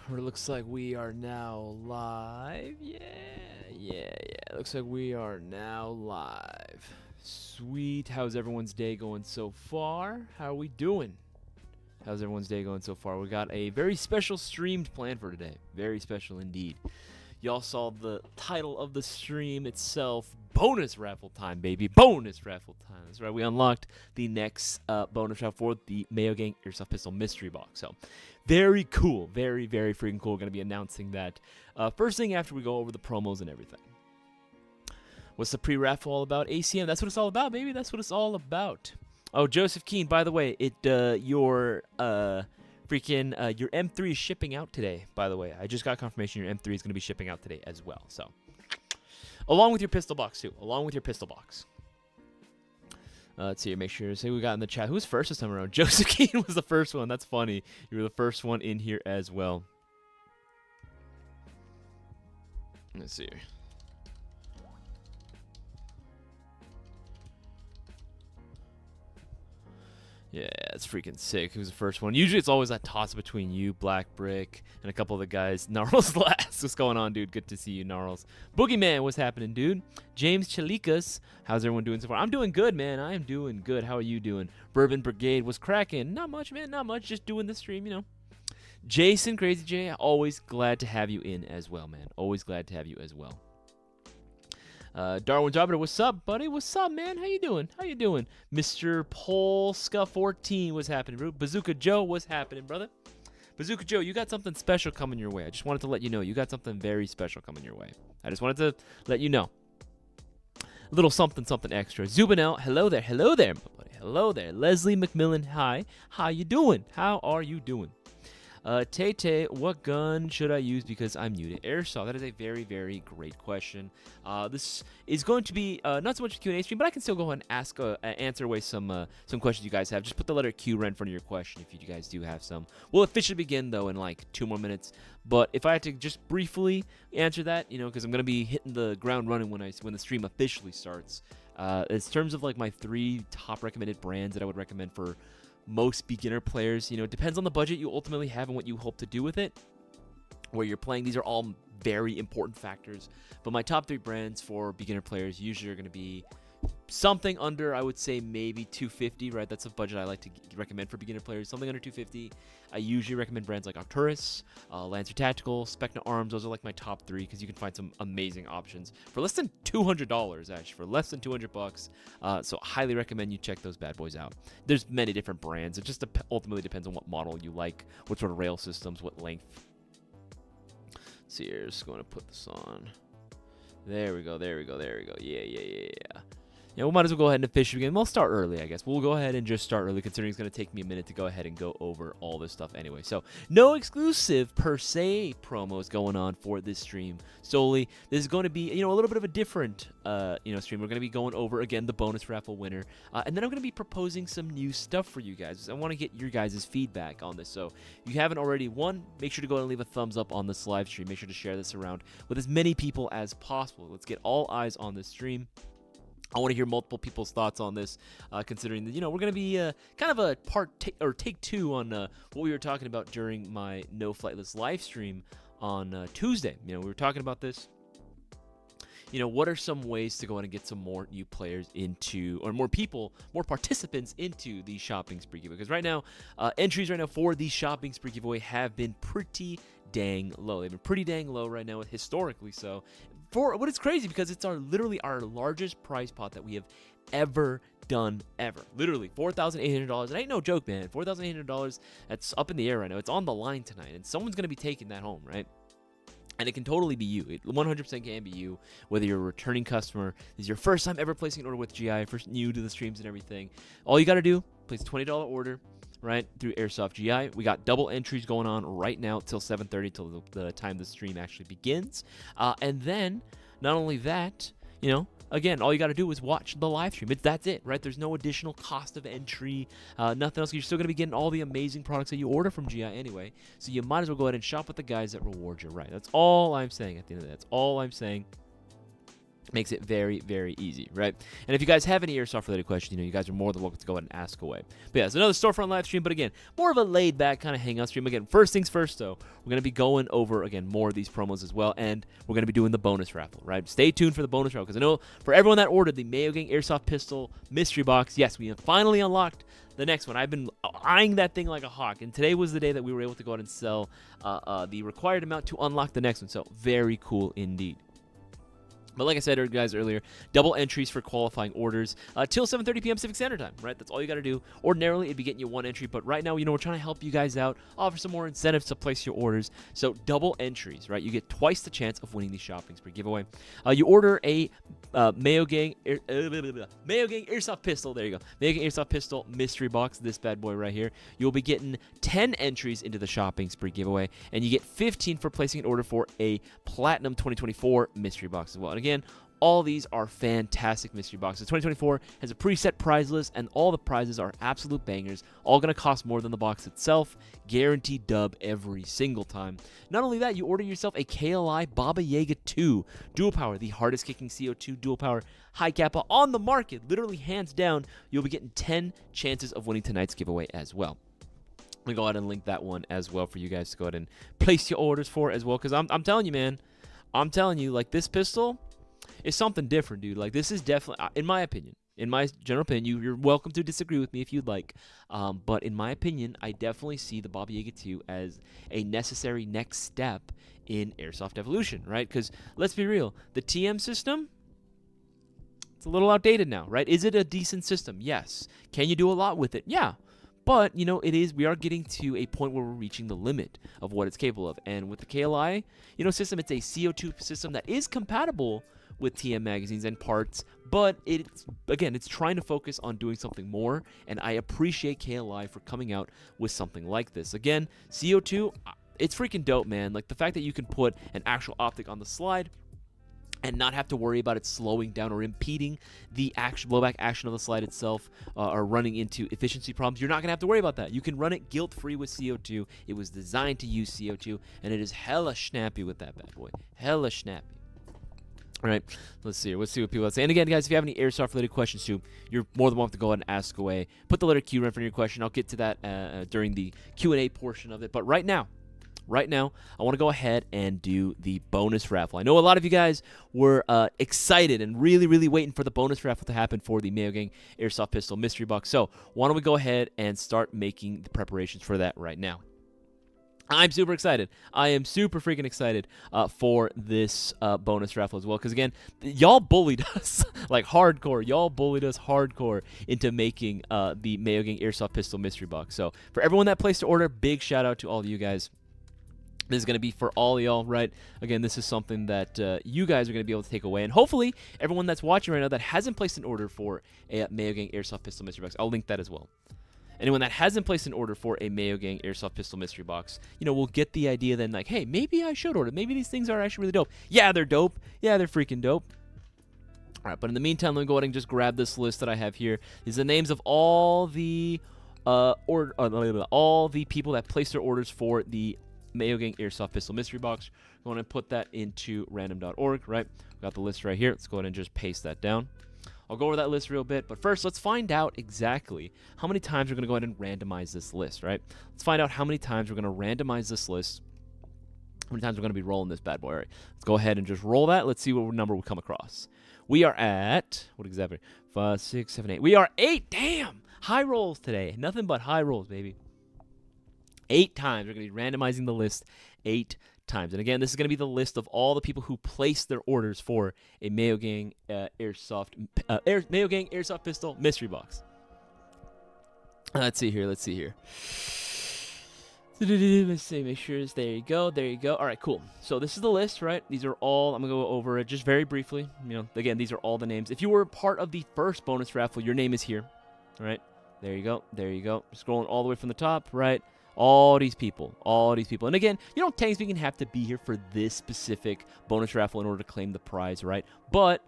Looks like we are now live. Yeah. Looks like we are now live. Sweet. How's everyone's day going so far? How are we doing? How's everyone's day going so far? We got a very special streamed plan for today. Very special indeed. Y'all saw the title of the stream itself. Bonus raffle time, baby. Bonus raffle time. That's right. We unlocked the next bonus raffle for the Mayo Gang Airsoft Pistol Mystery Box. So, very cool. Very, very freaking cool. Going to be announcing that first thing after we go over the promos and everything. What's the pre-raffle all about? ACM. That's what it's all about, baby. That's what it's all about. Oh, Joseph Keane, by the way, your M3 is shipping out today, by the way. I just got confirmation your M3 is going to be shipping out today as well. So, along with your pistol box, too. Along with your pistol box. Let's see. Make sure to say we got in the chat. Who was first this time around? Joseph Keane was the first one. That's funny. You were the first one in here as well. Let's see here. Yeah, it's freaking sick. Who's the first one? Usually it's always that toss between you, Black Brick, and a couple of the guys. Gnarls last. What's going on, dude? Good to see you, Gnarls. Boogeyman, what's happening, dude? James Chalikas, how's everyone doing so far? I'm doing good, man. I am doing good. How are you doing? Bourbon Brigade was cracking. Not much, man. Not much. Just doing the stream, you know. Jason, Crazy J, always glad to have you in as well, man. Always glad to have you as well. Darwin Jobber, what's up, buddy? What's up, man? How you doing? How you doing? Mr. Polska14, what's happening, bro? Bazooka Joe, what's happening, brother? Bazooka Joe, you got something special coming your way. I just wanted to let you know. You got something very special coming your way. I just wanted to let you know. A little something extra. Zubinel, hello there, my buddy. Hello there. Leslie McMillan, hi. How you doing? How are you doing? Tay, what gun should I use because I'm new to Airsoft? That is a very, very great question. This is going to be not so much a Q&A stream, but I can still go ahead and answer away some questions you guys have. Just put the letter Q right in front of your question if you guys do have some. We'll officially begin, though, in like 2 more minutes. But if I had to just briefly answer that, you know, because I'm going to be hitting the ground running when the stream officially starts. In terms of like my 3 top recommended brands that I would recommend for most beginner players, you know, it depends on the budget you ultimately have and what you hope to do with it, where you're playing. These are all very important factors, but my top 3 brands for beginner players usually are going to be something under, I would say, maybe $250, right? That's a budget I like to recommend for beginner players. Something under $250. I usually recommend brands like Arcturus, Lancer Tactical, Specna Arms. Those are like my top 3 because you can find some amazing options for less than $200, actually, for less than $200. So highly recommend you check those bad boys out. There's many different brands. It just ultimately depends on what model you like, what sort of rail systems, what length. Let's see here. Just going to put this on. There we go. Yeah. Yeah, we might as well go ahead and officially begin. We'll start early, I guess. We'll go ahead and just start early, considering it's going to take me a minute to go ahead and go over all this stuff anyway. So, no exclusive, per se, promos going on for this stream solely. This is going to be, you know, a little bit of a different, stream. We're going to be going over, again, the bonus raffle winner. And then I'm going to be proposing some new stuff for you guys. I want to get your guys' feedback on this. So, if you haven't already, make sure to go ahead and leave a thumbs up on this live stream. Make sure to share this around with as many people as possible. Let's get all eyes on this stream. I want to hear multiple people's thoughts on this, considering that, you know, we're going to be kind of a take 2 on what we were talking about during my No Flight List live stream on Tuesday. You know, we were talking about this. You know, what are some ways to go in and get some more new players into, or more participants into the shopping spree giveaway? Because right now, entries right now for the shopping spree giveaway have been pretty dang low. They've been pretty dang low right now, historically so. What is crazy because it's literally our largest prize pot that we have ever done ever. Literally $4,800. It ain't no joke, man. $4,800. That's up in the air right now. It's on the line tonight, and someone's gonna be taking that home, right? And it can totally be you. It 100% can be you, whether you're a returning customer, this is your first time ever placing an order with GI, first new to the streams and everything. All you got to do, place a $20 order, right, through Airsoft GI. We got double entries going on right now till 7:30, till the time the stream actually begins. And then, not only that, you know, again, all you got to do is watch the live stream. That's it, right? There's no additional cost of entry, nothing else. You're still going to be getting all the amazing products that you order from GI anyway. So you might as well go ahead and shop with the guys that reward you, right? That's all I'm saying at the end of the day. That's all I'm saying. Makes it very, very easy, right? And if you guys have any airsoft-related questions, you guys are more than welcome to go ahead and ask away. But yeah, it's another Storefront live stream, but again, more of a laid-back kind of hangout stream. Again, first things first, though, we're going to be going over, again, more of these promos as well, and we're going to be doing the bonus raffle, right? Stay tuned for the bonus raffle, because I know for everyone that ordered the Mayo Gang Airsoft Pistol Mystery Box, yes, we have finally unlocked the next one. I've been eyeing that thing like a hawk, and today was the day that we were able to go ahead and sell the required amount to unlock the next one, so very cool indeed. But like I said, guys, earlier, double entries for qualifying orders till 7:30 p.m. Pacific Standard Time, right? That's all you got to do. Ordinarily, it'd be getting you one entry, but right now, we're trying to help you guys out, offer some more incentives to place your orders. So double entries, right? You get twice the chance of winning the shopping spree giveaway. You order a Mayo Gang Airsoft Pistol. There you go. Mayo Gang Airsoft Pistol Mystery Box, this bad boy right here. You'll be getting 10 entries into the shopping spree giveaway, and you get 15 for placing an order for a Platinum 2024 Mystery Box as well. And again, all these are fantastic mystery boxes. 2024 has a preset prize list, and all the prizes are absolute bangers, all going to cost more than the box itself. Guaranteed dub every single time. Not only that, you order yourself a KLI Baba Yaga 2 Dual Power, the hardest kicking CO2 Dual Power high kappa on the market. Literally, hands down, you'll be getting 10 chances of winning tonight's giveaway as well. Let me go ahead and link that one as well for you guys to go ahead and place your orders for as well, because I'm telling you, man, I'm telling you, like, this pistol is something different, dude. Like, this is definitely, in my opinion, in my general opinion, you're welcome to disagree with me if you'd like, but in my opinion, I definitely see the Baba Yaga 2 as a necessary next step in Airsoft evolution, right? Because let's be real, the TM system, it's a little outdated now, right? Is it a decent system? Yes. Can you do a lot with it? Yeah. But, we are getting to a point where we're reaching the limit of what it's capable of. And with the KLI, system, it's a CO2 system that is compatible with TM magazines and parts, but it's trying to focus on doing something more, and I appreciate KLI for coming out with something like this. Again, CO2, it's freaking dope, man. Like, the fact that you can put an actual optic on the slide and not have to worry about it slowing down or impeding the blowback action of the slide itself, or running into efficiency problems. You're not going to have to worry about that. You can run it guilt-free with CO2. It was designed to use CO2, and it is hella snappy with that bad boy. Hella snappy. All right, let's see here. Let's see what people have to say. And again, guys, if you have any airsoft-related questions too, you're more than welcome to go ahead and ask away. Put the letter Q in front of your question. I'll get to that during the Q&A portion of it. But right now, I want to go ahead and do the bonus raffle. I know a lot of you guys were excited and really, really waiting for the bonus raffle to happen for the Mayo Gang Airsoft Pistol Mystery Box. So why don't we go ahead and start making the preparations for that right now. I'm super excited. I am super freaking excited for this bonus raffle as well. Because, again, y'all bullied us like hardcore. Y'all bullied us hardcore into making the Mayo Gang Airsoft Pistol Mystery Box. So, for everyone that placed an order, big shout out to all of you guys. This is going to be for all y'all, right? Again, this is something that you guys are going to be able to take away. And hopefully, everyone that's watching right now that hasn't placed an order for a Mayo Gang Airsoft Pistol Mystery Box, I'll link that as well. Anyone that hasn't placed an order for a Mayo Gang Airsoft Pistol Mystery Box, will get the idea then, like, hey, maybe I should order. Maybe these things are actually really dope. Yeah, they're dope. Yeah, they're freaking dope. All right, but in the meantime, let me go ahead and just grab this list that I have here. These are the names of all the all the people that placed their orders for the Mayo Gang Airsoft Pistol Mystery Box. Go ahead and put that into random.org, right? Got the list right here. Let's go ahead and just paste that down. I'll go over that list real bit, but first, let's find out exactly how many times we're going to go ahead and randomize this list, right? Let's find out how many times we're going to randomize this list, how many times we're going to be rolling this bad boy. All right, let's go ahead and just roll that. Let's see what number we come across. We are at, what exactly? 5, 6, 7, 8. We are 8. Damn! High rolls today. Nothing but high rolls, baby. 8 times. We're going to be randomizing the list 8 times. And again, this is going to be the list of all the people who placed their orders for a Mayo Gang Airsoft Pistol Mystery Box. Let's see here. Let's see. Make sure it's there you go. All right, cool. So this is the list, right? These are all, I'm going to go over it just very briefly. Again, these are all the names. If you were part of the first bonus raffle, your name is here. All right, there you go. Scrolling all the way from the top, right? All these people. And again, technically speaking, have to be here for this specific bonus raffle in order to claim the prize, right? But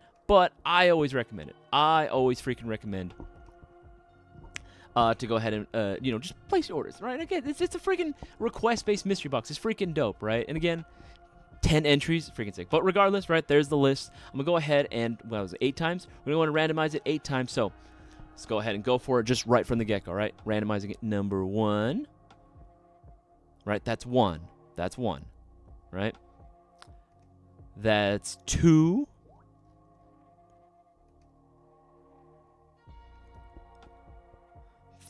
I always recommend it. I always freaking recommend to go ahead and, just place your orders, right? Again, it's a freaking request-based mystery box. It's freaking dope, right? And again, 10 entries, freaking sick. But regardless, right, there's the list. I'm going to go ahead and, what was it, 8 times? We're going to want to randomize it 8 times. So let's go ahead and go for it just right from the get-go, right? Randomizing it number 1. Right, that's 1. That's 1, right? That's 2.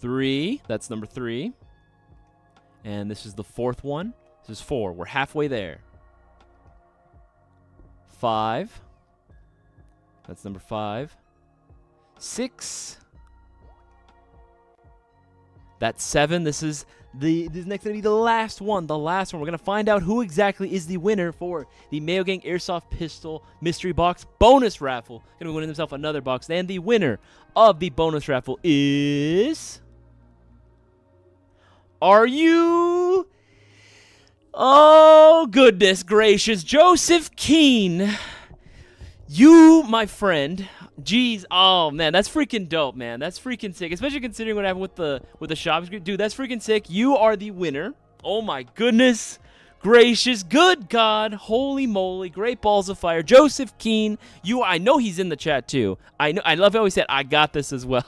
Three, that's number 3. And this is the 4th one. This is 4. We're halfway there. 5. That's number 5. 6. That's 7. This is next going to be the last one. The last one. We're going to find out who exactly is the winner for the Mayo Gang Airsoft Pistol Mystery Box Bonus Raffle. Going to be winning himself another box. And the winner of the bonus raffle is... Are you... Oh, goodness gracious. Joseph Keene. You, my friend. Jeez. Oh, man. That's freaking dope, man. That's freaking sick. Especially considering what happened with the shop screen. Dude, that's freaking sick. You are the winner. Oh, my goodness gracious. Good God. Holy moly. Great balls of fire. Joseph Keene. I know he's in the chat, too. I love how he said, I got this as well.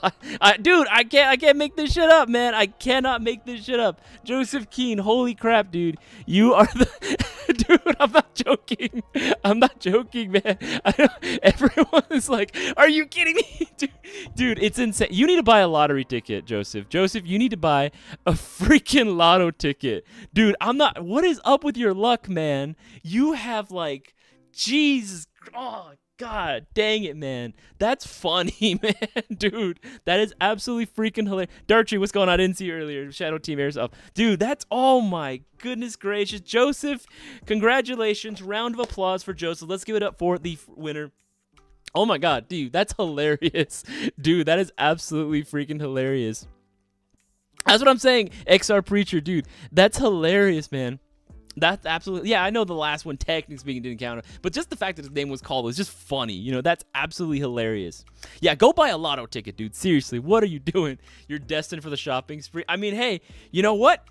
Dude, I can't make this shit up, man. I cannot make this shit up. Joseph Keene. Holy crap, dude. You are the... Dude, I'm not joking. I'm not joking, man. Everyone is like, are you kidding me? Dude, it's insane. You need to buy a lottery ticket, Joseph. Joseph, you need to buy a freaking lotto ticket. Dude, I'm not... What is up with your luck, man? You have, like... Jesus... Oh, God dang it, man. That's funny, man. Dude, that is absolutely freaking hilarious. Dartree, what's going on? I didn't see you earlier. Shadow Team Airsoft. Dude, that's... Oh, my goodness gracious. Joseph, congratulations. Round of applause for Joseph. Let's give it up for the winner. Oh, my God. Dude, that's hilarious. Dude, that is absolutely freaking hilarious. That's what I'm saying. XR Preacher, dude. That's hilarious, man. That's absolutely... Yeah, I know the last one, technically speaking, didn't count. But just the fact that his name was called was just funny. You know, that's absolutely hilarious. Yeah, go buy a lotto ticket, dude. Seriously, what are you doing? You're destined for the shopping spree. I mean, hey, you know what?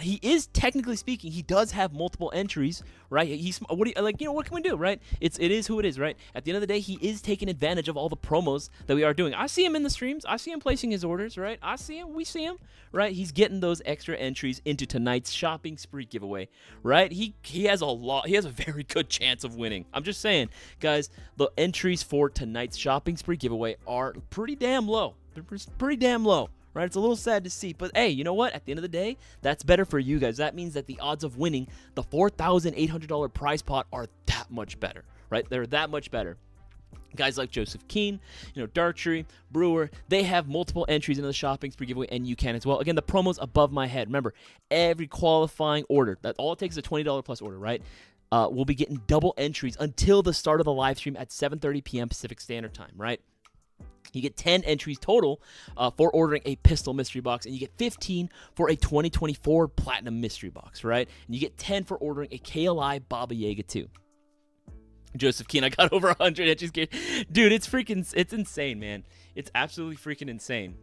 He is, technically speaking, he does have multiple entries, right? What can we do, right? It is who it is, right? At the end of the day, he is taking advantage of all the promos that we are doing. I see him in the streams. I see him placing his orders, right? I see him. We see him, right? He's getting those extra entries into tonight's shopping spree giveaway, right? He has a very good chance of winning. I'm just saying, guys, the entries for tonight's shopping spree giveaway are pretty damn low. They're pretty damn low. Right, it's a little sad to see, but hey, you know what? At the end of the day, that's better for you guys. That means that the odds of winning the $4,800 prize pot are that much better, right? They're that much better. Guys like Joseph Keene, Dartree, Brewer, they have multiple entries into the shopping spree giveaway, and you can as well. Again, the promo's above my head. Remember, every qualifying order, that all it takes is a $20 plus order, right? We'll be getting double entries until the start of the live stream at 7:30 p.m. Pacific Standard Time, right? You get 10 entries total for ordering a pistol mystery box, and you get 15 for a 2024 Platinum mystery box, right? And you get 10 for ordering a KLI Baba Yaga 2. Joseph Keene, I got over 100 entries. Dude, it's insane, man. It's absolutely freaking insane.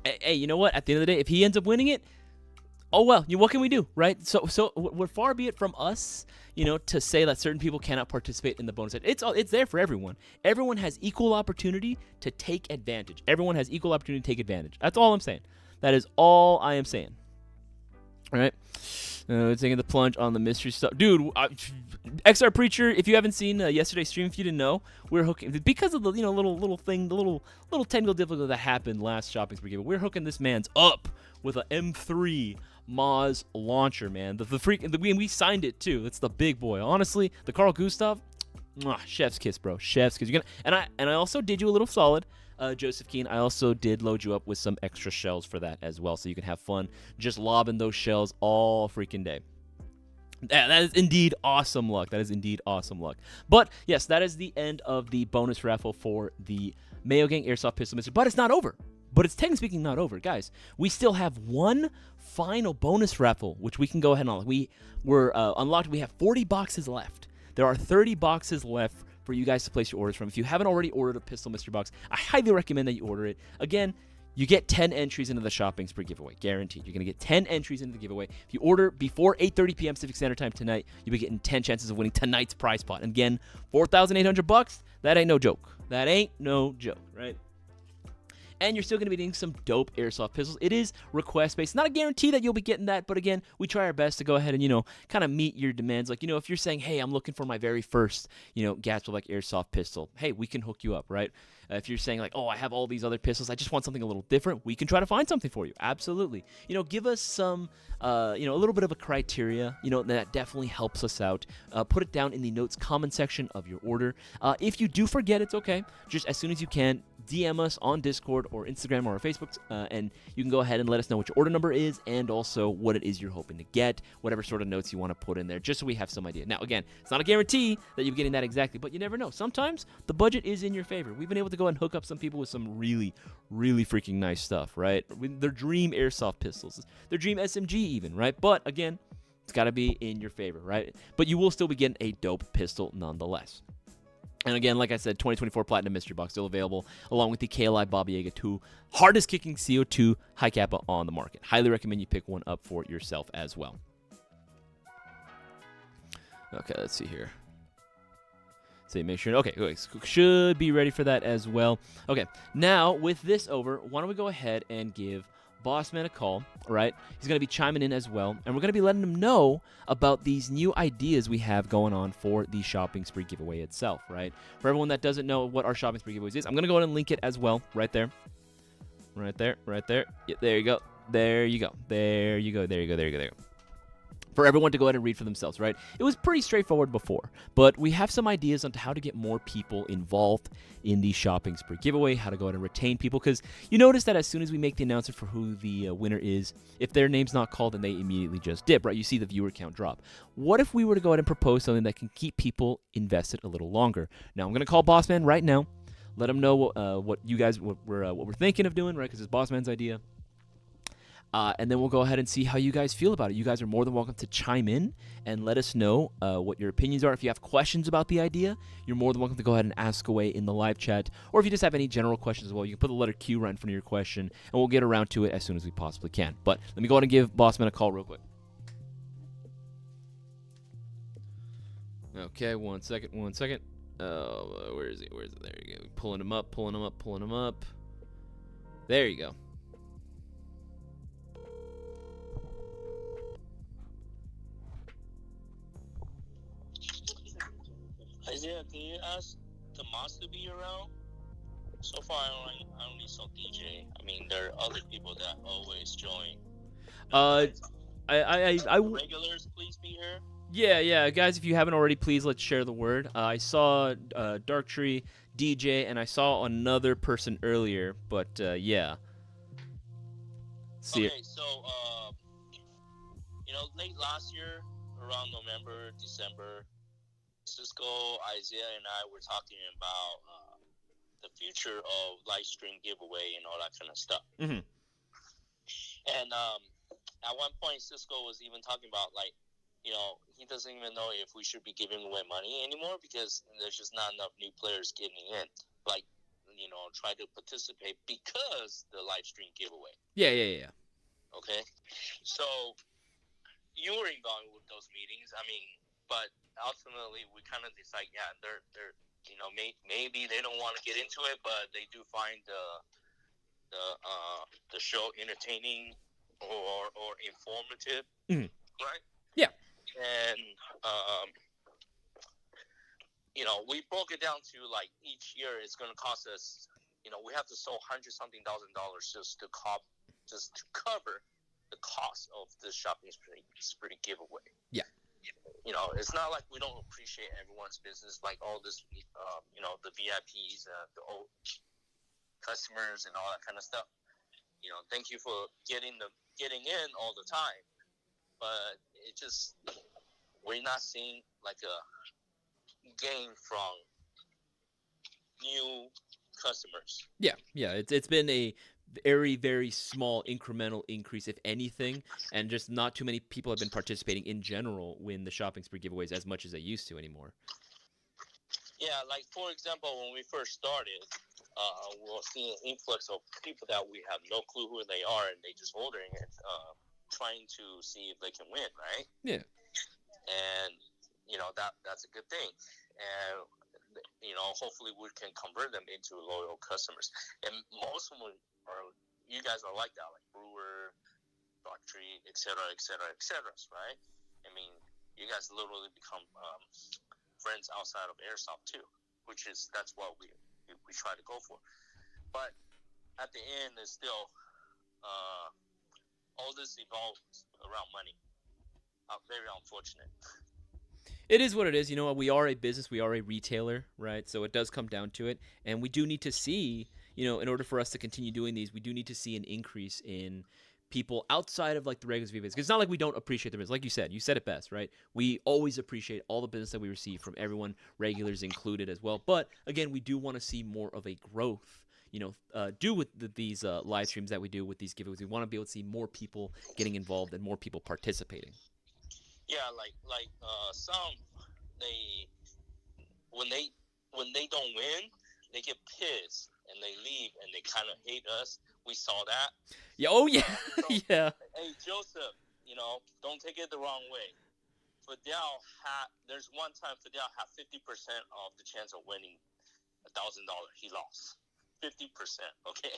Hey, you know what? At the end of the day, if he ends up winning it, oh well, what can we do, right? So far be it from us, to say that certain people cannot participate in the bonus. It's there for everyone. Everyone has equal opportunity to take advantage. Everyone has equal opportunity to take advantage. That's all I'm saying. That is all I am saying. All right. Taking the plunge on the mystery stuff, dude. XR Preacher, if you haven't seen yesterday's stream, if you didn't know, we're hooking because of the little thing, the little technical difficulty that happened last shopping spree. We're hooking this man's up with a M3 Moz launcher, man. We signed it too. It's the big boy. Honestly, the Carl Gustav, chef's kiss, bro. Chef's kiss. I also did you a little solid, Joseph Keene. I also did load you up with some extra shells for that as well, so you can have fun just lobbing those shells all freaking day. That is indeed awesome luck. That is indeed awesome luck. But yes, that is the end of the bonus raffle for the Mayo Gang Airsoft Pistol Mystery. But it's not over. But it's technically speaking not over, guys. We still have one final bonus raffle, which we can go ahead and unlock. We're unlocked. We have 40 boxes left. There are 30 boxes left for you guys to place your orders from. If you haven't already ordered a pistol mystery box, I highly recommend that you order it. Again, You get 10 entries into the shopping spree giveaway, guaranteed. You're going to get 10 entries into the giveaway. If you order before 8:30 p.m. Pacific Standard Time tonight, you'll be getting 10 chances of winning tonight's prize pot. And again, $4,800. That ain't no joke. That ain't no joke, right? And you're still going to be getting some dope airsoft pistols. It is request-based. Not a guarantee that you'll be getting that, but again, we try our best to go ahead and, kind of meet your demands. Like, if you're saying, hey, I'm looking for my very first, Gatsby airsoft pistol, hey, we can hook you up, right? If you're saying, like, oh, I have all these other pistols, I just want something a little different, we can try to find something for you. Absolutely. Give us some, a little bit of a criteria, that definitely helps us out. Put it down in the notes comment section of your order. If you do forget, it's okay. Just as soon as you can, DM us on Discord or Instagram or Facebook, and you can go ahead and let us know what your order number is and also what it is you're hoping to get, whatever sort of notes you want to put in there, just so we have some idea. Now, again, it's not a guarantee that you're getting that exactly, but you never know. Sometimes the budget is in your favor. We've been able to go and hook up some people with some really, really freaking nice stuff, right? Their dream airsoft pistols, their dream SMG even, right? But, again, it's got to be in your favor, right? But you will still be getting a dope pistol nonetheless. And again, like I said, 2024 Platinum Mystery Box still available, along with the KLI Baba Yaga 2, hardest kicking CO2 high kappa on the market. Highly recommend you pick one up for yourself as well. Okay, let's see here. So make sure, okay, should be ready for that as well. Okay, now with this over, why don't we go ahead and give Bossman a call, right? He's going to be chiming in as well, and we're going to be letting him know about these new ideas we have going on for the shopping spree giveaway itself, right? For everyone that doesn't know what our shopping spree giveaways is, I'm going to go ahead and link it as well, right there. Right there, right there. Yeah, there you go. There you go. There you go. There you go. There you go. There you go. For everyone to go ahead and read for themselves, right? It was pretty straightforward before, but we have some ideas on how to get more people involved in the shopping spree giveaway, how to go ahead and retain people, because you notice that as soon as we make the announcement for who the winner is, if their name's not called, then they immediately just dip, right? You see the viewer count drop. What if we were to go ahead and propose something that can keep people invested a little longer? Now, I'm going to call Bossman right now, let him know what we're thinking of doing, right? Because it's Bossman's idea. And then we'll go ahead and see how you guys feel about it. You guys are more than welcome to chime in and let us know what your opinions are. If you have questions about the idea, you're more than welcome to go ahead and ask away in the live chat. Or if you just have any general questions as well, you can put the letter Q right in front of your question, and we'll get around to it as soon as we possibly can. But let me go ahead and give Bossman a call real quick. Okay, one second. Where is he? There you go. Pulling him up. There you go. Isaiah, can you ask Tomas to be around? So far, I only saw DJ. I mean, there are other people that always join. Regulars, please be here. Yeah, guys, if you haven't already, please let's share the word. I saw Darktree, DJ, and I saw another person earlier, but yeah. Okay, so late last year, around November, December, Cisco, Isaiah, and I were talking about the future of live stream giveaway and all that kind of stuff. Mm-hmm. And at one point, Cisco was even talking about, he doesn't even know if we should be giving away money anymore because there's just not enough new players getting in. Try to participate because the live stream giveaway. Yeah. Okay? So, you were involved with those meetings. I mean, but ultimately, we kind of decide, they're maybe they don't want to get into it, but they do find the show entertaining or informative, right? Yeah. And we broke it down to each year it's going to cost us. We have to sell $100-something thousand just to cover the cost of the shopping spree giveaway. Yeah. It's not like we don't appreciate everyone's business, like all this, the VIPs, the old customers and all that kind of stuff. Thank you for getting in all the time, but we're not seeing a gain from new customers. Yeah. It's been a very, very small incremental increase, if anything, and just not too many people have been participating in general in the shopping spree giveaways as much as they used to anymore. Yeah, for example, when we first started, we'll see an influx of people that we have no clue who they are, and they just ordering it, trying to see if they can win, right? Yeah. And that's a good thing, and hopefully we can convert them into loyal customers. And most of them are, you guys are like that, like brewer, factory, etc., etc., etc., right? I mean, you guys literally become friends outside of airsoft too, that's what we try to go for. But at the end, it's still all this evolves around money. Very unfortunate. It is what it is. You know, we are a business, we are a retailer, right? So it does come down to it. And we do need to see, in order for us to continue doing these, we do need to see an increase in people outside of like the regular business. Because it's not like we don't appreciate the business. Like you said it best, right? We always appreciate all the business that we receive from everyone, regulars included as well. But again, we do want to see more of a growth. Do with these live streams that we do with these giveaways. We want to be able to see more people getting involved and more people participating. Yeah, like some, they when they don't win, they get pissed and they leave and they kind of hate us. We saw that. Yeah. Oh yeah. So, yeah. Hey Joseph, don't take it the wrong way. There's one time Fidel had 50% of the chance of winning $1,000. He lost 50%. Okay.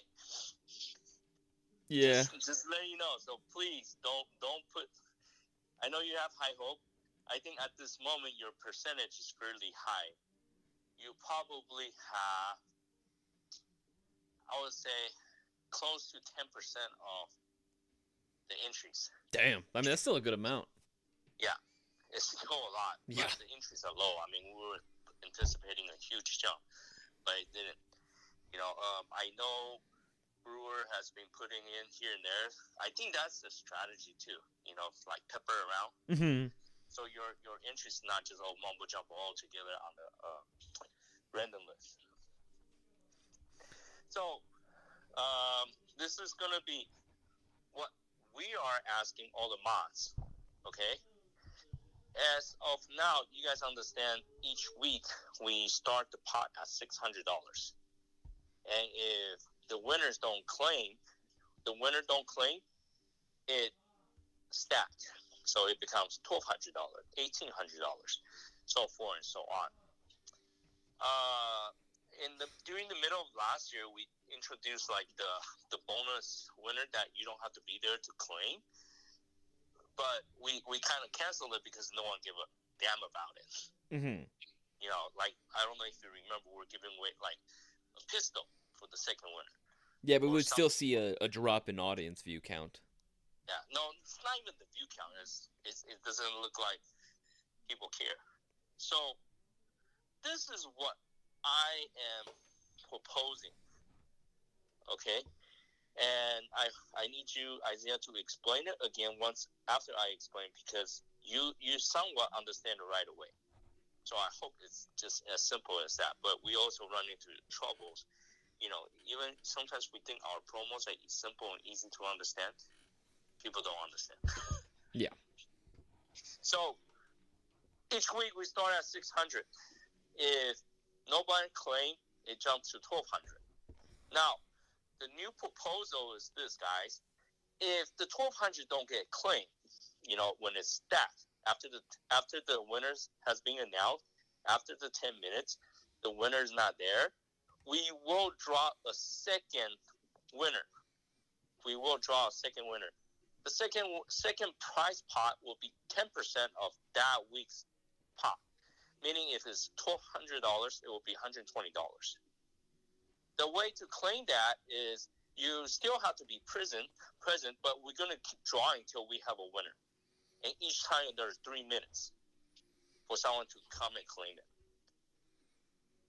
Yeah. Just let you know. So please don't put. I know you have high hope. I think at this moment your percentage is fairly high. You probably have, I would say, close to 10% of the entries. Damn. I mean, that's still a good amount. Yeah, it's still a lot. Yeah. But the entries are low. I mean, we were anticipating a huge jump, but it didn't. I know Brewer has been putting in here and there. I think that's the strategy too. Like pepper around. Mm-hmm. So your entries not just all mumbo jumbo all together on the random list. So this is gonna be what we are asking all the mods. Okay. As of now, you guys understand. Each week we start the pot at $600, and if the winners don't claim, it stacked. So it becomes $1,200, $1,800, so forth and so on. During the middle of last year, we introduced like the bonus winner that you don't have to be there to claim, but we kind of canceled it because no one gave a damn about it. Mm-hmm. Like I don't know if you remember, we're giving away like a pistol for the second winner. Yeah, but we would still see a drop in audience view count. Yeah, no, it's not even the view count. It doesn't look like people care. So this is what I am proposing. Okay, and I need you, Isaiah, to explain it again once after I explain, because you somewhat understand it right away. So I hope it's just as simple as that. But we also run into troubles. Even sometimes we think our promos are simple and easy to understand. People don't understand. Yeah. So each week we start at 600. If nobody claimed, it jumps to 1,200. Now, the new proposal is this, guys. If the 1,200 don't get claimed, when it's stacked, after the winners has been announced, after the 10 minutes, the winner is not there, we will draw a second winner. The second prize pot will be 10% of that week's pot. Meaning if it's $1,200, it will be $120. The way to claim that is you still have to be present, but we're going to keep drawing until we have a winner. And each time there's 3 minutes for someone to come and claim it.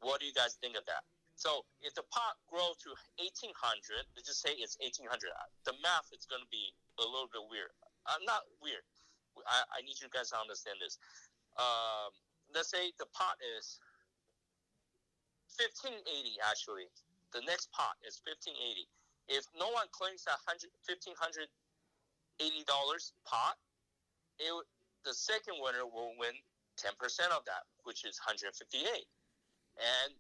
What do you guys think of that? So if the pot grows to 1,800, let's just say it's 1,800. The math is going to be a little bit weird. Not weird. I need you guys to understand this. Let's say the pot is 1,580. Actually, the next pot is 1,580. If no one claims that $1,580 pot, the second winner will win 10% of that, which is 158. And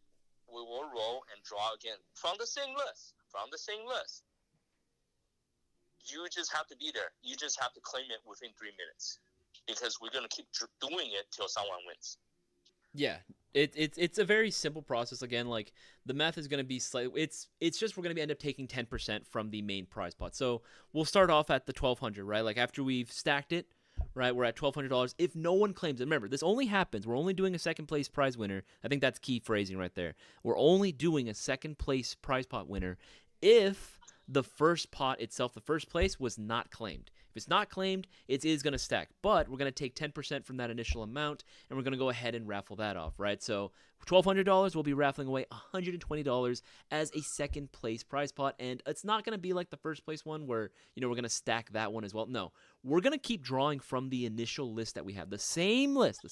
we will roll and draw again from the same list. You just have to be there. You just have to claim it within 3 minutes, because we're gonna keep doing it till someone wins. Yeah, it's a very simple process. Again, like the math is going to be slightly. It's just we're going to end up taking 10% from the main prize pot. So we'll start off at the 1,200, right? Like after we've stacked it, right? We're at $1,200. If no one claims it, remember this only happens. We're only doing a second place prize winner. I think that's key phrasing right there. We're only doing a second place prize pot winner if the first pot itself, the first place, was not claimed. If it's not claimed, it is going to stack. But we're going to take 10% from that initial amount, and we're going to go ahead and raffle that off, right? So $1,200, we'll be raffling away $120 as a second place prize pot. And it's not going to be like the first place one where, we're going to stack that one as well. No, we're going to keep drawing from the initial list that we have. The same list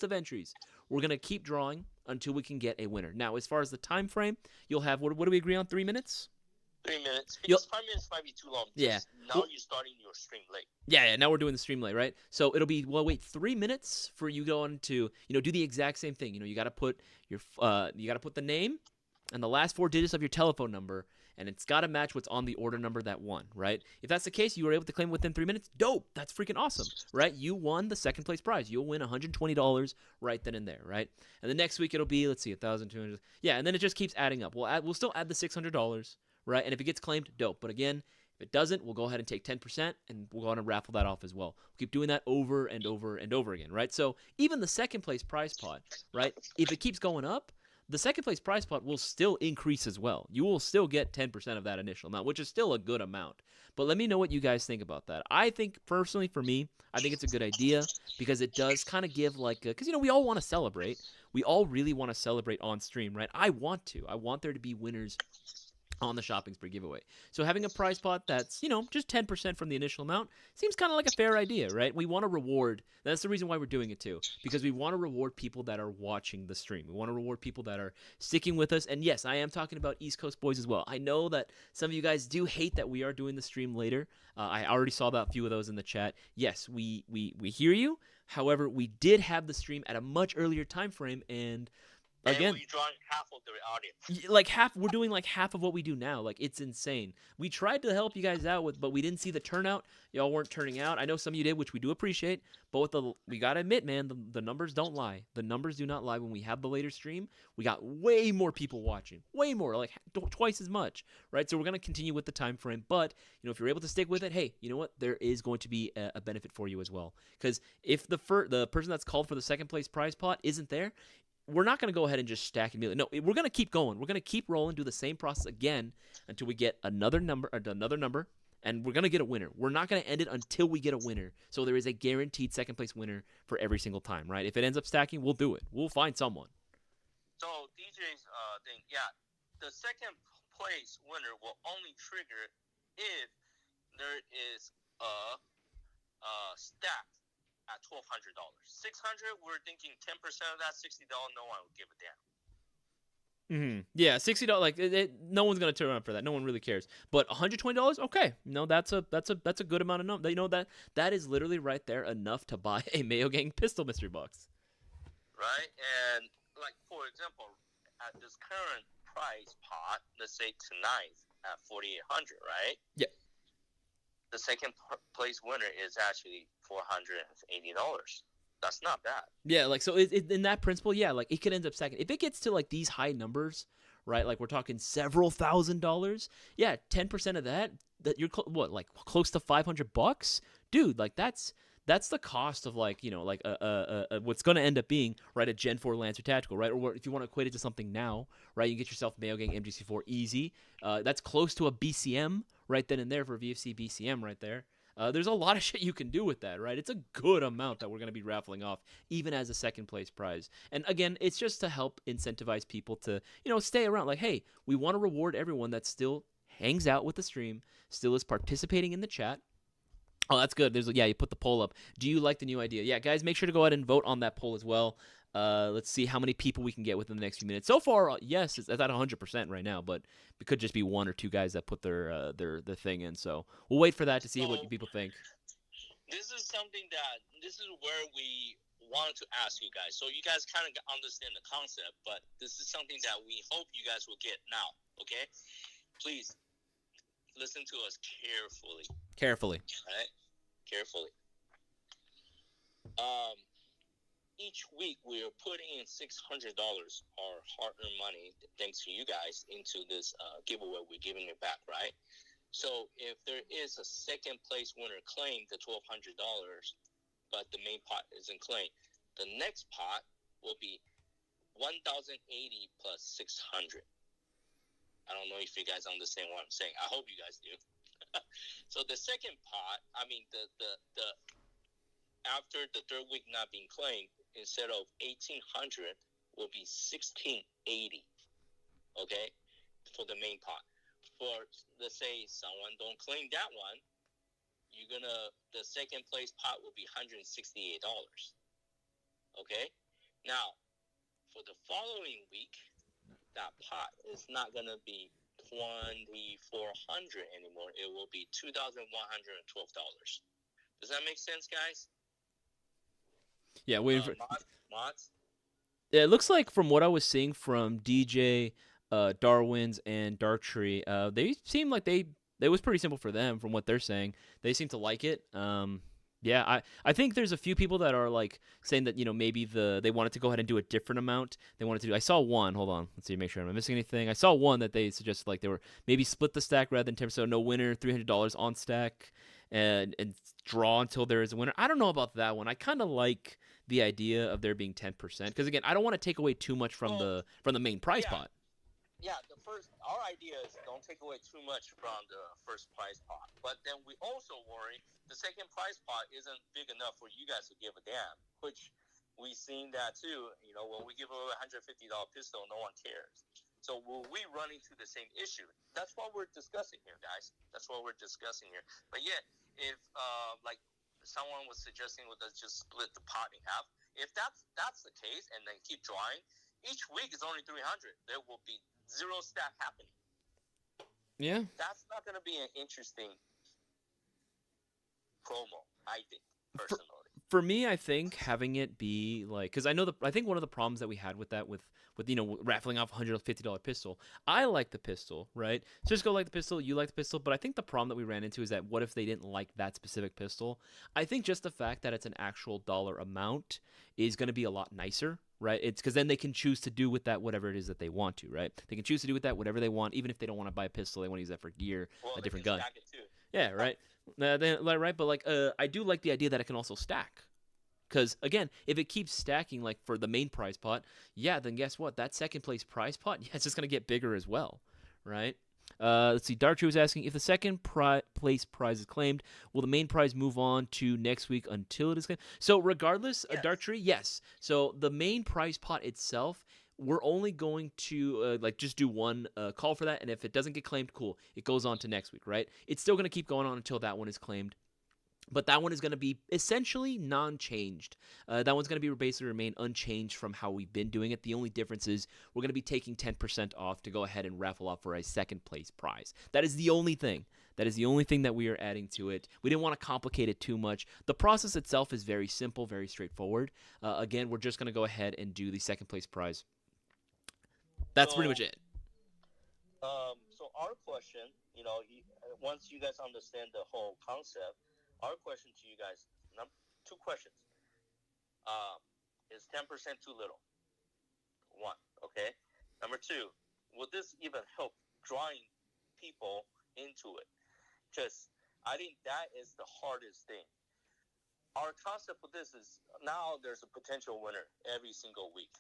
of entries. We're going to keep drawing until we can get a winner. Now, as far as the time frame, you'll have, what do we agree on, 3 minutes? 3 minutes. Because 5 minutes might be too long. Yeah. Now you're starting your stream late. Yeah, now we're doing the stream late, right? So it'll be, 3 minutes for you going to, do the exact same thing. You got to put the name and the last 4 digits of your telephone number, and it's got to match what's on the order number that won, right? If that's the case, you were able to claim within 3 minutes. Dope. That's freaking awesome, right? You won the second place prize. You'll win $120 right then and there, right? And the next week it'll be, let's see, 1,200. Yeah, and then it just keeps adding up. We'll still add the $600. Right, and if it gets claimed, dope. But again, if it doesn't, we'll go ahead and take 10%, and we'll go ahead and raffle that off as well. We'll keep doing that over and over and over again, right? So even the second place prize pot, right, if it keeps going up, the second place prize pot will still increase as well. You will still get 10% of that initial amount, which is still a good amount. But let me know what you guys think about that. I think, personally, for me, I think it's a good idea because it does kind of give because, we all want to celebrate. We all really want to celebrate on stream, right? I want to. I want there to be winners on the shopping spree giveaway. So having a prize pot that's, just 10% from the initial amount seems kind of like a fair idea, right? We want to reward. That's the reason why we're doing it too, because we want to reward people that are watching the stream. We want to reward people that are sticking with us. And yes, I am talking about East Coast boys as well. I know that some of you guys do hate that we are doing the stream later. I already saw that a few of those in the chat. Yes, we hear you. However, we did have the stream at a much earlier time frame, and again, we're drawing half of the audience. Like we're doing like half of what we do now. Like, it's insane. We tried to help you guys out but we didn't see the turnout. Y'all weren't turning out. I know some of you did, which we do appreciate. But we gotta admit, man, the numbers don't lie. The numbers do not lie. When we have the later stream, we got way more people watching. Way more, like twice as much, right? So we're gonna continue with the time frame. But if you're able to stick with it, hey, you know what? There is going to be a benefit for you as well. Because if the person that's called for the second place prize pot isn't there, we're not going to go ahead and just stack immediately. No, we're going to keep going. We're going to keep rolling, do the same process again until we get another number, and we're going to get a winner. We're not going to end it until we get a winner. So there is a guaranteed second place winner for every single time, right? If it ends up stacking, we'll do it. We'll find someone. So DJ's thing, the second place winner will only trigger if there is a stack at $1,200. $600, we're thinking 10% of that, $60. No one would give a damn. Yeah, $60. Like no one's gonna turn around for that. No one really cares. But $120, okay. No, that's a good amount of number. That is literally right there enough to buy a Mayo Gang pistol mystery box. Right, and like for example, at this current price pot, let's say tonight at $4,800, right? Yeah. The second place winner is actually $480. That's not bad. Yeah, like so in that principle, yeah, like it could end up stacking. If it gets to like these high numbers, right? Like we're talking several $1,000s. Yeah, 10% of that you're like close to $500, dude. Like that's the cost of like what's going to end up being right a Gen 4 Lancer Tactical, right? Or if you want to equate it to something now, right? You get yourself Mayo Gang MGC4 easy. That's close to a BCM right then and there for VFC BCM right there. There's a lot of shit you can do with that, right? It's a good amount that we're going to be raffling off, even as a second place prize. And again, it's just to help incentivize people to, stay around. Like, hey, we want to reward everyone that still hangs out with the stream, still is participating in the chat. Oh, that's good. You put the poll up. Do you like the new idea? Yeah, guys, make sure to go ahead and vote on that poll as well. Let's see how many people we can get within the next few minutes. So far, yes, it's at 100% right now, but it could just be 1 or 2 guys that put their thing in. So we'll wait for that to see what people think. This is something this is where we wanted to ask you guys, so you guys kind of understand the concept, but this is something that we hope you guys will get now. Okay, please listen to us carefully. Carefully. All right, carefully. Each week we are putting in $600, our hard-earned money, thanks to you guys, into this giveaway. We're giving it back, right? So if there is a second place winner claimed, the $1,200, but the main pot isn't claimed, the next pot will be $1,080 plus $600. I don't know if you guys understand what I'm saying. I hope you guys do. So the second pot, I mean the after the third week not being claimed, instead of 1,800 will be 1,680. Okay, for the main pot. For, let's say someone don't claim that one, the second place pot will be $168. Okay, now for the following week, that pot is not gonna be $2,400 anymore. It will be $2,112. Does that make sense, guys? Yeah, waiting for mods. Yeah, it looks like from what I was seeing from DJ, Darwin's, and Darktree, they seem like it was pretty simple for them from what they're saying. They seem to like it. Yeah, I think there's a few people that are like saying that maybe they wanted to go ahead and do a different amount. They wanted to do. I saw one. Hold on, let's see, make sure I'm not missing anything. I saw one that they suggested like they were maybe split the stack rather than 10%. So no winner, $300 on stack, and draw until there is a winner. I don't know about that one. I kind of like the idea of there being 10% because again, I don't want to take away too much from the main prize pot. Yeah, our idea is don't take away too much from the first prize pot. But then we also worry the second prize pot isn't big enough for you guys to give a damn, which we've seen that too. When we give away a $150 pistol, no one cares. So will we run into the same issue? That's what we're discussing here, guys. That's what we're discussing here. But yeah, if like someone was suggesting with us just split the pot in half, if that's the case and then keep drawing, each week is only 300. There will be zero stack happening. Yeah. That's not going to be an interesting promo, I think, personally. For me, I think having it be like, because I think one of the problems that we had with that, with raffling off a $150 pistol, I like the pistol, right? Cisco liked the pistol, you like the pistol, but I think the problem that we ran into is that what if they didn't like that specific pistol? I think just the fact that it's an actual dollar amount is going to be a lot nicer, right? It's because then they can choose to do with that whatever it is that they want to, right? They can choose to do with that whatever they want, even if they don't want to buy a pistol, they want to use that for gear, a different gun. Stack it too. Yeah, right. Right, but like, I do like the idea that it can also stack. Because again, if it keeps stacking like for the main prize pot, yeah, then guess what? That second place prize pot, yeah, it's just gonna get bigger as well, right? Let's see. Darktree was asking if the second place prize is claimed, will the main prize move on to next week until it is claimed? So regardless, yes. Darktree, yes. So the main prize pot itself, we're only going to just do one call for that, and if it doesn't get claimed, cool, it goes on to next week, right? It's still gonna keep going on until that one is claimed. But that one is going to be essentially non-changed. That one's going to be basically remain unchanged from how we've been doing it. The only difference is we're going to be taking 10% off to go ahead and raffle off for a second place prize. That is the only thing. That is the only thing that we are adding to it. We didn't want to complicate it too much. The process itself is very simple, very straightforward. Again, we're just going to go ahead and do the second place prize. That's pretty much it. So our question, once you guys understand the whole concept, our question to you guys, two questions. Is 10% too little? One, okay? Number two, will this even help drawing people into it? Because I think that is the hardest thing. Our concept with this is now there's a potential winner every single week.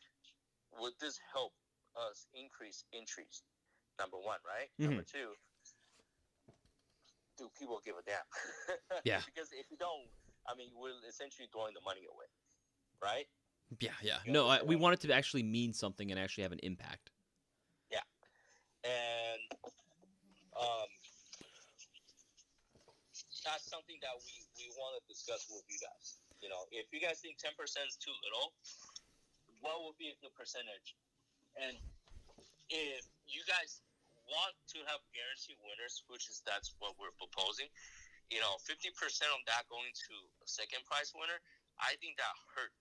Would this help us increase entries? Number one, right? Mm-hmm. Number two, do people give a damn? Yeah. Because if you don't, we're essentially throwing the money away, right? Yeah. No, we want it to actually mean something and actually have an impact. Yeah. And that's something that we want to discuss with you guys. If you guys think 10% is too little, what would be a good percentage? And if you guys want to have guaranteed winners, that's what we're proposing, 50% of that going to a second prize winner, I think that hurt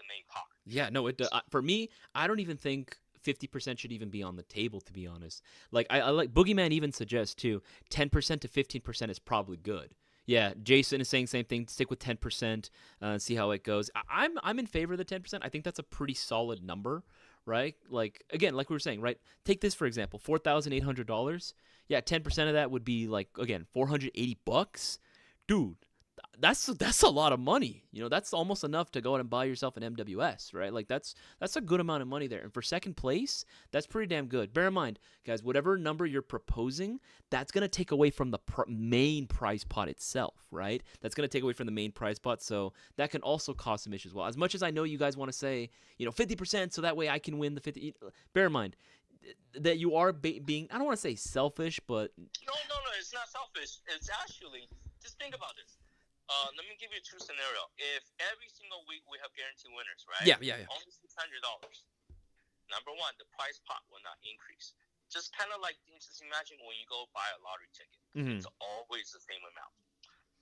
main pot. Yeah, no, for me, I don't even think 50% should even be on the table, to be honest. Like, I like Boogeyman even suggests too, 10% to 15% is probably good. Yeah, Jason is saying same thing. Stick with 10%, see how it goes. I'm in favor of the 10%. I think that's a pretty solid number, right? Like again, like we were saying, right? Take this for example, $4,800. Yeah, 10% of that would be like again $480, dude. That's a lot of money. You know, that's almost enough to go out and buy yourself an MWS, right? Like that's a good amount of money there. And for second place, that's pretty damn good. Bear in mind, guys, whatever number you're proposing, that's going to take away from the main prize pot itself, right? That's going to take away from the main prize pot, so that can also cause some issues as well. As much as I know you guys want to say, 50% so that way I can win the 50, bear in mind that you are being, I don't want to say selfish, but no, it's not selfish. It's actually, just think about this. Let me give you two scenarios. If every single week we have guaranteed winners, right? Yeah. Only $600. Number one, the price pot will not increase. Just kind of like, just imagine when you go buy a lottery ticket. Mm-hmm. It's always the same amount.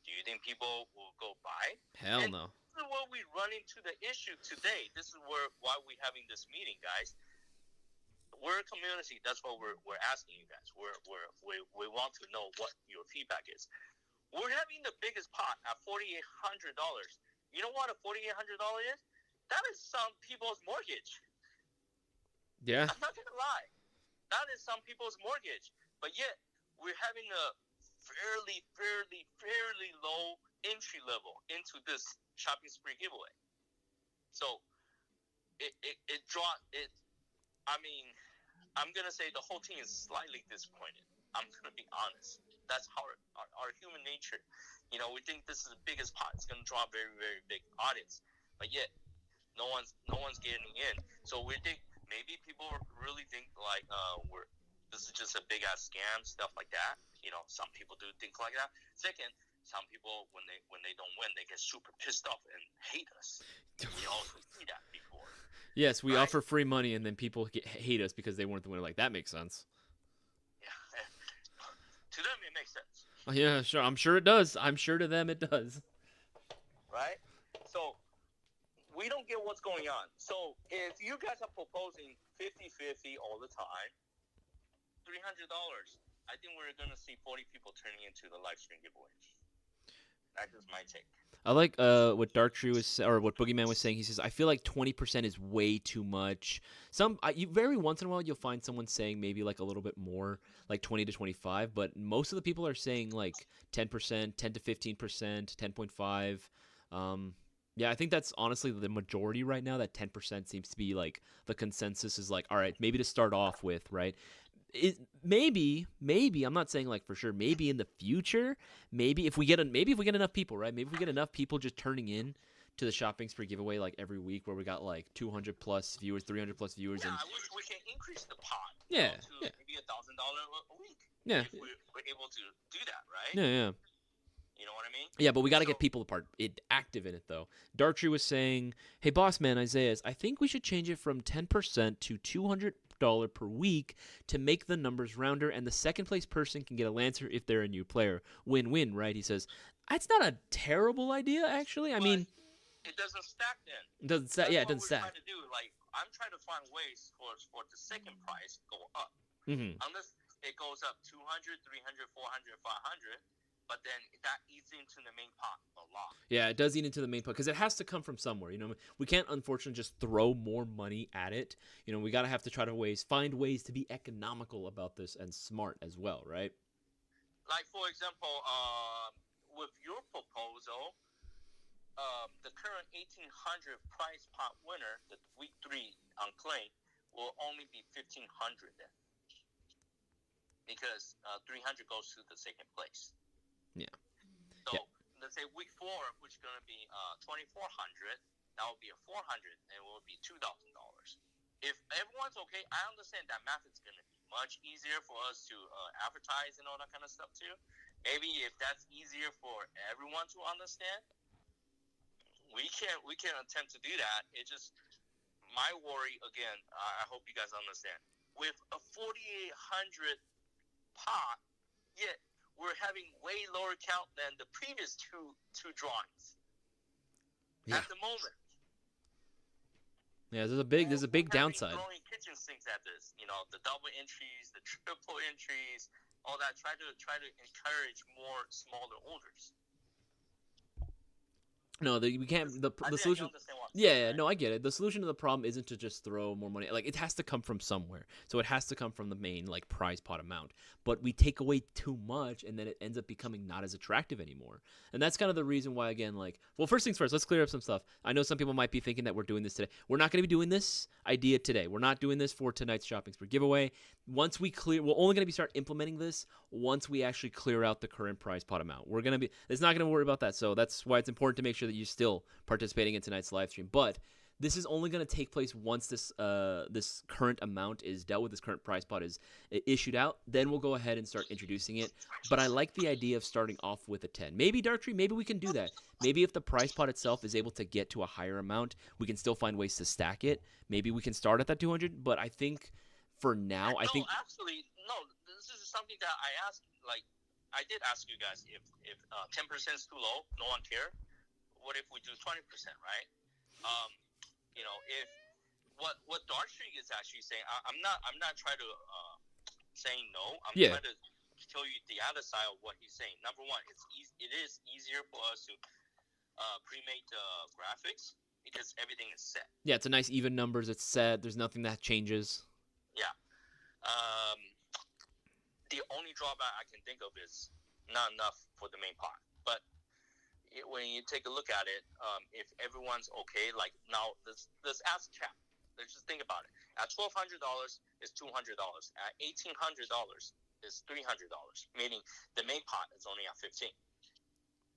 Do you think people will go buy? Hell no. This is where we run into the issue today. This is why we're having this meeting, guys. We're a community. That's what we're asking you guys. We want to know what your feedback is. We're having the biggest pot at $4,800. You know what a $4,800 is? That is some people's mortgage. Yeah. I'm not going to lie. That is some people's mortgage. But yet, we're having a fairly low entry level into this shopping spree giveaway. So, I'm going to say the whole team is slightly disappointed. I'm going to be honest. That's how our human nature. We think this is the biggest pot. It's going to draw a very, very big audience. But yet, no one's getting in. So we think maybe people really think like this is just a big-ass scam, stuff like that. Some people do think like that. Second, some people, when they don't win, they get super pissed off and hate us. We also see that before. Yes, we offer free money, and then people hate us because they weren't the winner. Like, that makes sense. To them, it makes sense. Yeah, sure. I'm sure it does. I'm sure to them it does. Right? So, we don't get what's going on. So, if you guys are proposing 50-50 all the time, $300, I think we're going to see 40 people turning into the live stream giveaway. That's just my take. I like what Darktree was, or what Boogeyman was saying. He says, I feel like 20% is way too much. Very once in a while, you'll find someone saying maybe like a little bit more, like 20 to 25, but most of the people are saying like 10%, 10 to 15%, 10.5. Yeah, I think that's honestly the majority right now. That 10% seems to be like the consensus is like, all right, maybe to start off with, right? Maybe I'm not saying like for sure. Maybe in the future, maybe if we get enough people, right? Maybe if we get enough people just turning in to the shopping spree giveaway like every week, where we got like 200 plus viewers, 300 plus viewers. Yeah, and I wish we can increase the pot. Yeah, to maybe $1,000 a week. Yeah, if we're able to do that, right? Yeah. You know what I mean? Yeah, but we got to get people active in it, though. Darktree was saying, hey, boss man, Isaias, I think we should change it from 10% to $200 per week to make the numbers rounder, and the second place person can get a Lancer if they're a new player. Win-win, right? He says, that's not a terrible idea, actually. I mean, it doesn't stack then. It doesn't stack. Yeah, it doesn't stack. Trying to do. Like, I'm trying to find ways for the second price go up. Mm-hmm. Unless it goes up 200, 300, 400, 500. But then that eats into the main pot a lot. Yeah, it does eat into the main pot because it has to come from somewhere. We can't unfortunately just throw more money at it. We gotta have to try to find ways to be economical about this and smart as well, right? Like for example, with your proposal, the current 1,800 prize pot winner, the week 3 on claim, will only be 1,500 then, because 300 goes to the second place. Yeah. So let's say week 4, which is going to be 2,400, that will be a 400, and it will be $2,000. If everyone's okay, I understand that math is going to be much easier for us to advertise and all that kind of stuff too. Maybe if that's easier for everyone to understand, we can attempt to do that. It just, my worry again, I hope you guys understand. With a 4,800 pot, yet we're having way lower count than the previous two drawings at the moment. Yeah, there's a big downside. Throwing kitchen sinks at this, the double entries, the triple entries, all that. Try to encourage more smaller orders. No, we can't. The solution. Yeah, no, I get it. The solution to the problem isn't to just throw more money. Like, it has to come from somewhere. So it has to come from the main like prize pot amount. But we take away too much, and then it ends up becoming not as attractive anymore. And that's kind of the reason why, again, like, well, first things first, let's clear up some stuff. I know some people might be thinking that we're doing this today. We're not going to be doing this idea today. We're not doing this for tonight's shopping spree giveaway. We're only going to start implementing this once we actually clear out the current prize pot amount. It's not going to worry about that. So that's why it's important to make sure that you're still participating in tonight's live stream. But this is only going to take place once this current amount is dealt with, this current prize pot is issued out. Then we'll go ahead and start introducing it. But I like the idea of starting off with a 10. Maybe, Darktree, maybe we can do that. Maybe if the prize pot itself is able to get to a higher amount, we can still find ways to stack it. Maybe we can start at that 200. But I think for now, no, this is something that I did ask you guys if 10% is too low, no one cared. What if we do 20%, right? If what Darkstreet is actually saying, I'm not trying to saying no. I'm trying to show you the other side of what he's saying. Number one, it is easier for us to pre-make the graphics because everything is set. Yeah, it's a nice even numbers. It's set. There's nothing that changes. Yeah. The only drawback I can think of is not enough for the main pot. But when you take a look at it, if everyone's okay, like now, let's ask chat. Let's just think about it. At $1,200 is $200. At $1,800 is $300. Meaning the main pot is only at 15.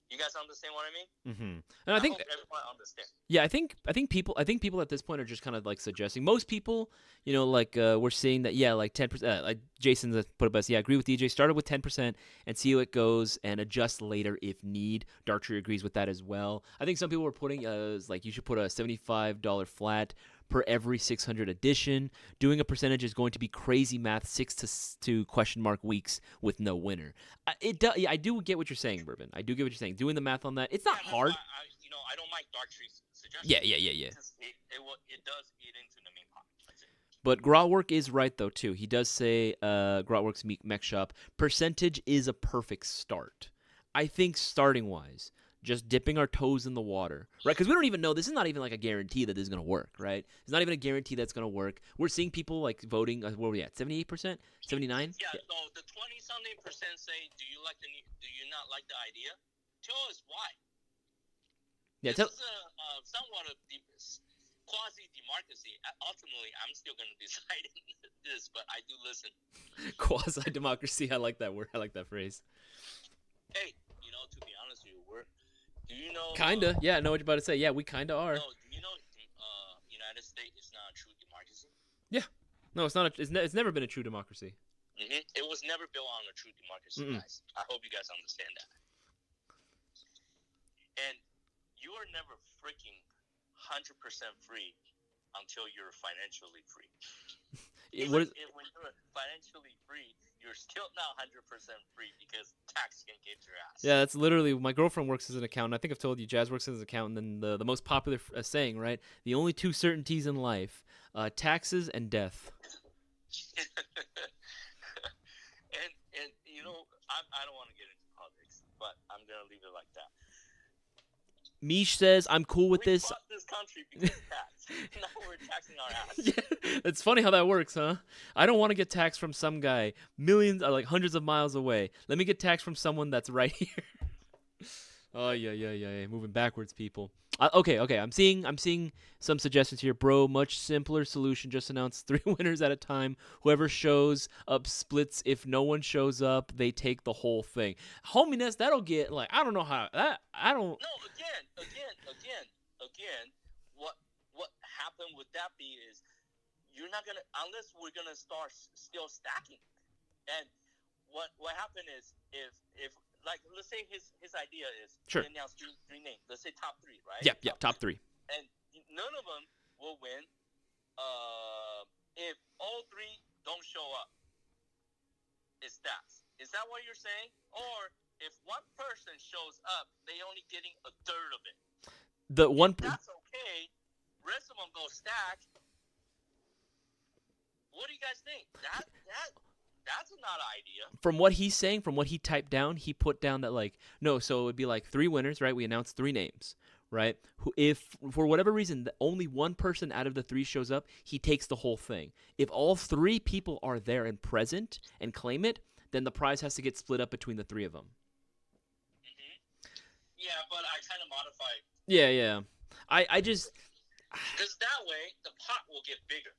You guys understand what I mean? Mm-hmm. And I think hope everyone understands. Yeah, I think people at this point are just kind of like suggesting. Most people, we're seeing that, like 10%. Like Jason put it best. Yeah, I agree with DJ. Started with 10% and see how it goes and adjust later if need. Darktree agrees with that as well. I think some people were putting like you should put a $75 flat per every 600 edition. Doing a percentage is going to be crazy math. 6 to question mark weeks with no winner. I do get what you're saying, Bourbon. I do get what you're saying. Doing the math on that, it's not hard. I don't like Darktree's suggestion. Yeah. It does eat into the main pot. That's it. But Grotwork is right, though, too. He does say, Grotwork's Mech Shop, percentage is a perfect start. I think starting-wise, just dipping our toes in the water, right? Because we don't even know. This is not even like a guarantee that this is going to work, right? It's not even a guarantee that's going to work. We're seeing people like voting. Where are we at? 78%? 79? Yeah. So the 20-something% say, do you not like the idea? Tell us why. Yeah. This is somewhat of quasi-democracy. Ultimately, I'm still going to decide this, but I do listen. Quasi-democracy. I like that word. I like that phrase. Hey, to be honest with you, do you know? Kinda. Yeah, I know what you're about to say. Yeah, we kinda are. No, do you know United States is not a true democracy? Yeah. No, it's not. It's never been a true democracy. Mm-hmm. It was never built on a true democracy, guys. I hope you guys understand that. And you are never freaking 100% free until you're financially free. When you're financially free, you're still not 100% free because tax can get your ass. Yeah, that's literally, my girlfriend works as an accountant. I think I've told you, Jazz works as an accountant. And the most popular saying, right? The only two certainties in life, taxes and death. and I don't want to get into politics, but I'm going to leave it like that. Mish says, I'm cool with this. We bought this country because of tax. Now we're taxing our ass. Yeah, it's funny how that works, huh? I don't want to get taxed from some guy hundreds of miles away. Let me get taxed from someone that's right here. Oh, yeah. Moving backwards, people. Okay. I'm seeing some suggestions here, bro. Much simpler solution. Just announce 3 winners at a time. Whoever shows up splits. If no one shows up, they take the whole thing. Hominess, that'll get I don't know how that. I don't. No, again. What happened with that be is you're not gonna unless we're gonna start still stacking. And what happened is if like let's say his idea is sure. Announce 3 names. Let's say top 3, right? Yeah, top 3. And none of them will win. If all 3 don't show up, it stacks. Is that what you're saying? Or if one person shows up, they only getting a third of it. That's okay. Rest of them go stack. stack. What do you guys think? That's not an idea. From what he's saying, from what he typed down, he put down that like no, so it would be like 3 winners, right? We announced 3 names, right? Who, if for whatever reason only one person out of the 3 shows up, he takes the whole thing. If all 3 people are there and present and claim it, then the prize has to get split up between the 3 of them. Yeah, but I kind of modified. Yeah. I just because that way the pot will get bigger.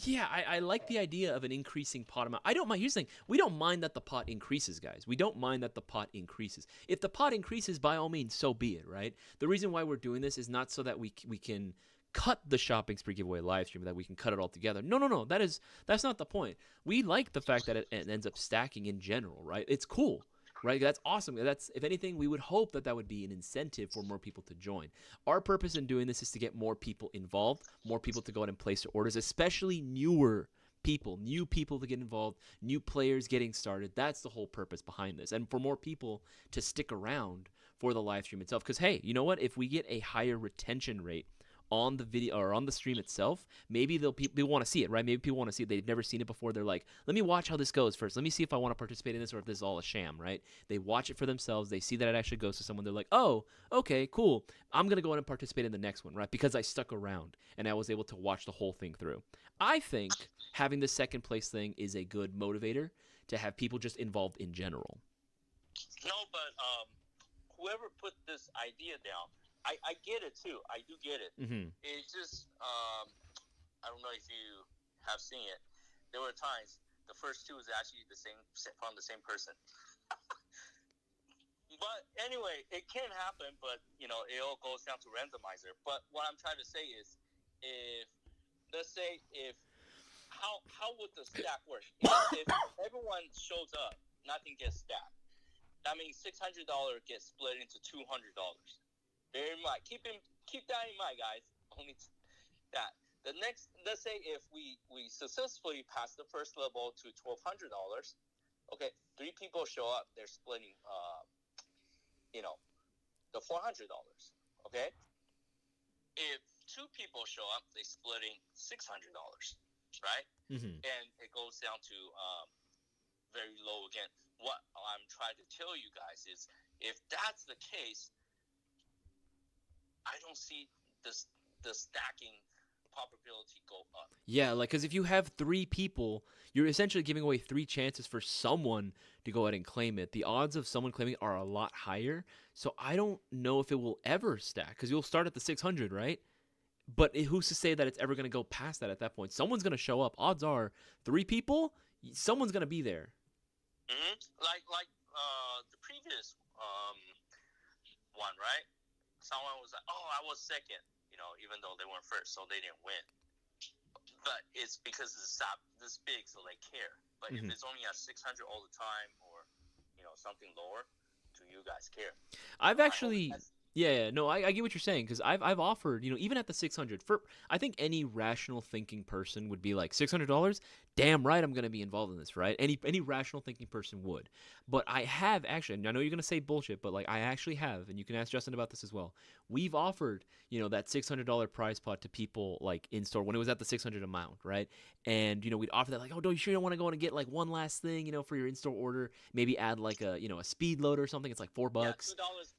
Yeah, I like the idea of an increasing pot amount. I don't mind. Here's the thing. We don't mind that the pot increases, guys. We don't mind that the pot increases. If the pot increases, by all means, so be it, right? The reason why we're doing this is not so that we can cut the shopping spree giveaway live stream, that we can cut it all together. No. That's not the point. We like the fact that it ends up stacking in general, right? It's cool. Right, that's awesome. That's, if anything, we would hope that would be an incentive for more people to join. Our purpose in doing this is to get more people involved, more people to go out and place their orders, especially new people to get involved, new players getting started. That's the whole purpose behind this, and for more people to stick around for the live stream itself. Because hey, you know what? If we get a higher retention rate on the video or on the stream itself, maybe people want to see it, right? Maybe people want to see it. They've never seen it before. They're like, let me watch how this goes first. Let me see if I want to participate in this or if this is all a sham, right? They watch it for themselves. They see that it actually goes to someone. They're like, oh, okay, cool. I'm going to go in and participate in the next one, right? Because I stuck around and I was able to watch the whole thing through. I think having the second place thing is a good motivator to have people just involved in general. No, but whoever put this idea down, I get it too. I do get it. Mm-hmm. It's just I don't know if you have seen it. There were times the first 2 is actually from the same person. But anyway, it can happen. But it all goes down to randomizer. But what I'm trying to say is, how would the stack work? If everyone shows up, nothing gets stacked. That means $600 gets split into $200. Bear in mind, keep that in mind, guys. Only that. The next, let's say if we successfully pass the first level to $1,200, okay, 3 people show up, they're splitting, the $400, okay. If 2 people show up, they're splitting $600, right? Mm-hmm. And it goes down to very low again. What I'm trying to tell you guys is, if that's the case, I don't see the stacking probability go up. Yeah, like, because if you have 3 people, you're essentially giving away 3 chances for someone to go ahead and claim it. The odds of someone claiming it are a lot higher, so I don't know if it will ever stack, because you'll start at the 600, right? But who's to say that it's ever going to go past that at that point? Someone's going to show up. Odds are 3 people, someone's going to be there. Mm-hmm. Like the previous one, right? Someone was like, oh, I was second, even though they weren't first, so they didn't win. But it's because it's this big, so they care. But if it's only at 600 all the time, or something lower, do you guys care? I've actually, no, I get what you're saying, because I've offered, even at the 600, I think any rational thinking person would be like, $600, damn right I'm going to be involved in this, right? Any rational thinking person would. But I have actually, and I know you're going to say bullshit, but like I actually have, and you can ask Justin about this as well. We've offered, that $600 prize pot to people like in store when it was at the 600 amount, right? And, we'd offer that like, oh, you sure don't want to go in and get like one last thing, for your in-store order, maybe add like a speed loader or something. It's like $4. Yeah, $2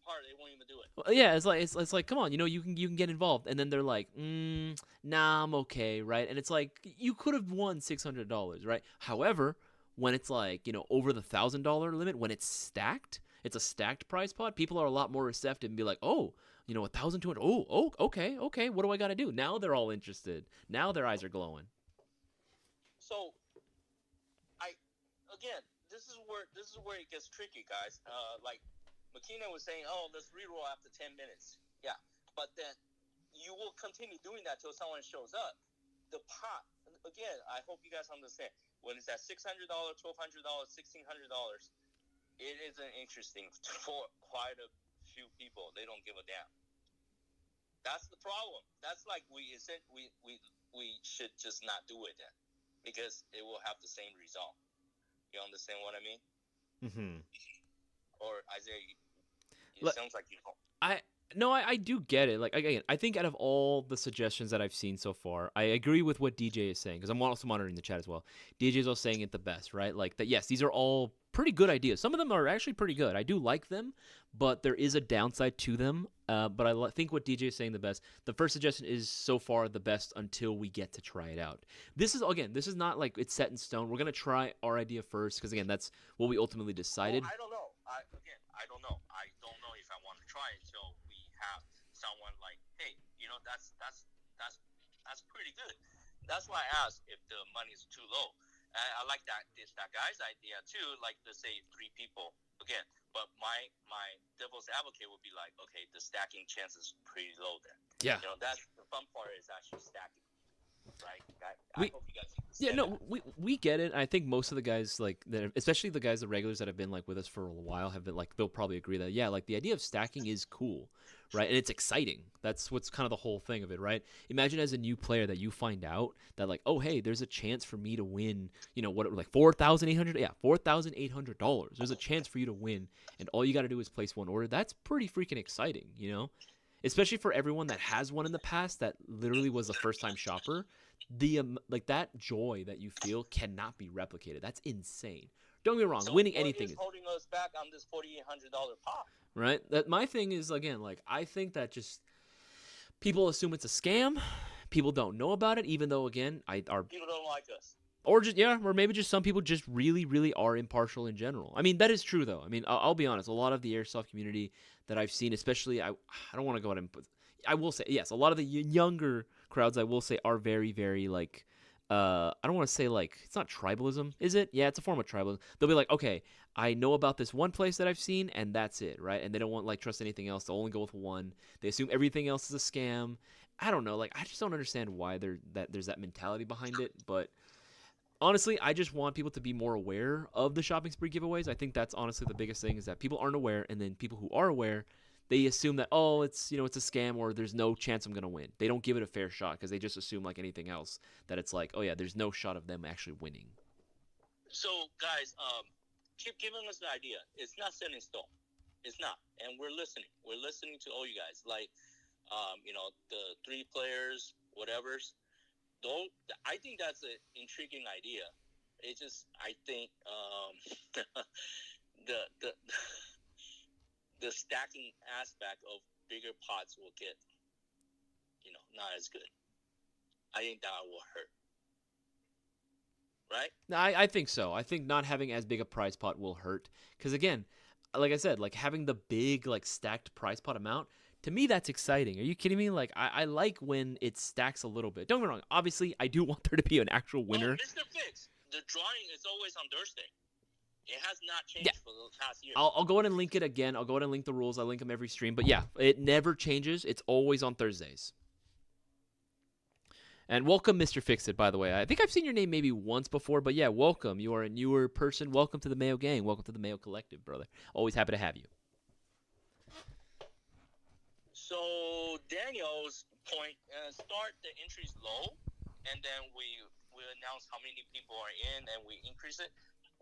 part, they won't even do it. Well, yeah, it's like, come on, you can get involved. And then they're like, nah, I'm okay, right? And it's like, you could have won $600, right? However, when it's like, over the $1,000 limit, when it's stacked, it's a stacked prize pot, people are a lot more receptive and be like, oh, $1,200, oh, okay, what do I got to do? Now they're all interested. Now their eyes are glowing. So, this is where it gets tricky, guys. Like McKenna was saying, oh, let's reroll after 10 minutes. Yeah, but then you will continue doing that till someone shows up. The pot, again, I hope you guys understand. When it's at $600, $1,200, $1,600, it isn't interesting for quite a few people. They don't give a damn. That's the problem. That's like we should just not do it then, because it will have the same result. You understand what I mean? Mm-hmm. Or Isaiah, it sounds like you don't. No, I do get it. Like again, I think out of all the suggestions that I've seen so far, I agree with what DJ is saying because I'm also monitoring the chat as well. DJ is all saying it the best, right? Like that. Yes, these are all pretty good ideas. Some of them are actually pretty good. I do like them, but there is a downside to them. But think what DJ is saying the best. The first suggestion is so far the best until we get to try it out. This is not like it's set in stone. We're gonna try our idea first because again, that's what we ultimately decided. Well, I don't know. I don't know. I don't know if I want to try it until we have someone like, hey, that's pretty good. That's why I asked if the money is too low. I like that guy's idea too. Like, let's say 3 people again. But my devil's advocate would be like, okay, the stacking chance is pretty low there. Yeah. That's the fun part is actually stacking. Right. I hope you guys we get it. I think most of the guys like that, especially the regulars that have been like with us for a while, have been like they'll probably agree that like the idea of stacking is cool, right? And it's exciting. That's what's kind of the whole thing of it, right? Imagine as a new player that you find out that like, oh hey, there's a chance for me to win. What like $4,800? Yeah, $4,800. There's a chance for you to win, and all you got to do is place one order. That's pretty freaking exciting, Especially for everyone that has one in the past that literally was a first-time shopper, like that joy that you feel cannot be replicated. That's insane. Don't get me wrong, winning anything is holding us back on this $4,800 pop. Right? That my thing is again, like I think that just people assume it's a scam. People don't know about it, even though again, people don't like us. Or maybe just some people just really, really are impartial in general. I mean, that is true though. I mean, I'll be honest. A lot of the airsoft community that I've seen, especially, I don't want to go ahead and put. I will say yes. A lot of the younger crowds, I will say, are very, very like. I don't want to say like it's not tribalism, is it? Yeah, it's a form of tribalism. They'll be like, okay, I know about this one place that I've seen, and that's it, right? And they don't want like trust anything else. They'll only go with one. They assume everything else is a scam. I don't know. Like I just don't understand why there's that mentality behind it, but. Honestly, I just want people to be more aware of the shopping spree giveaways. I think that's honestly the biggest thing is that people aren't aware, and then people who are aware, they assume that it's it's a scam or there's no chance I'm gonna win. They don't give it a fair shot because they just assume like anything else that it's like, oh yeah, there's no shot of them actually winning. So guys, keep giving us the idea. It's not set in stone. It's not, and we're listening. We're listening to all you guys. Like, the 3 players, whatever's. Though I think that's an intriguing idea. It just I think the stacking aspect of bigger pots will get not as good. I think that will hurt. Right? I think so. I think not having as big a prize pot will hurt because again, like I said, like having the big like stacked prize pot amount. To me, that's exciting. Are you kidding me? Like, I like when it stacks a little bit. Don't get me wrong. Obviously, I do want there to be an actual winner. Mr. Fix, the drawing is always on Thursday. It has not changed for the past year. I'll go ahead and link it again. I'll go ahead and link the rules. I link them every stream. But yeah, it never changes. It's always on Thursdays. And welcome, Mr. Fix-It, by the way. I think I've seen your name maybe once before. But yeah, welcome. You are a newer person. Welcome to the Mayo Gang. Welcome to the Mayo Collective, brother. Always happy to have you. So Daniel's point: start the entries low, and then we announce how many people are in, and we increase it.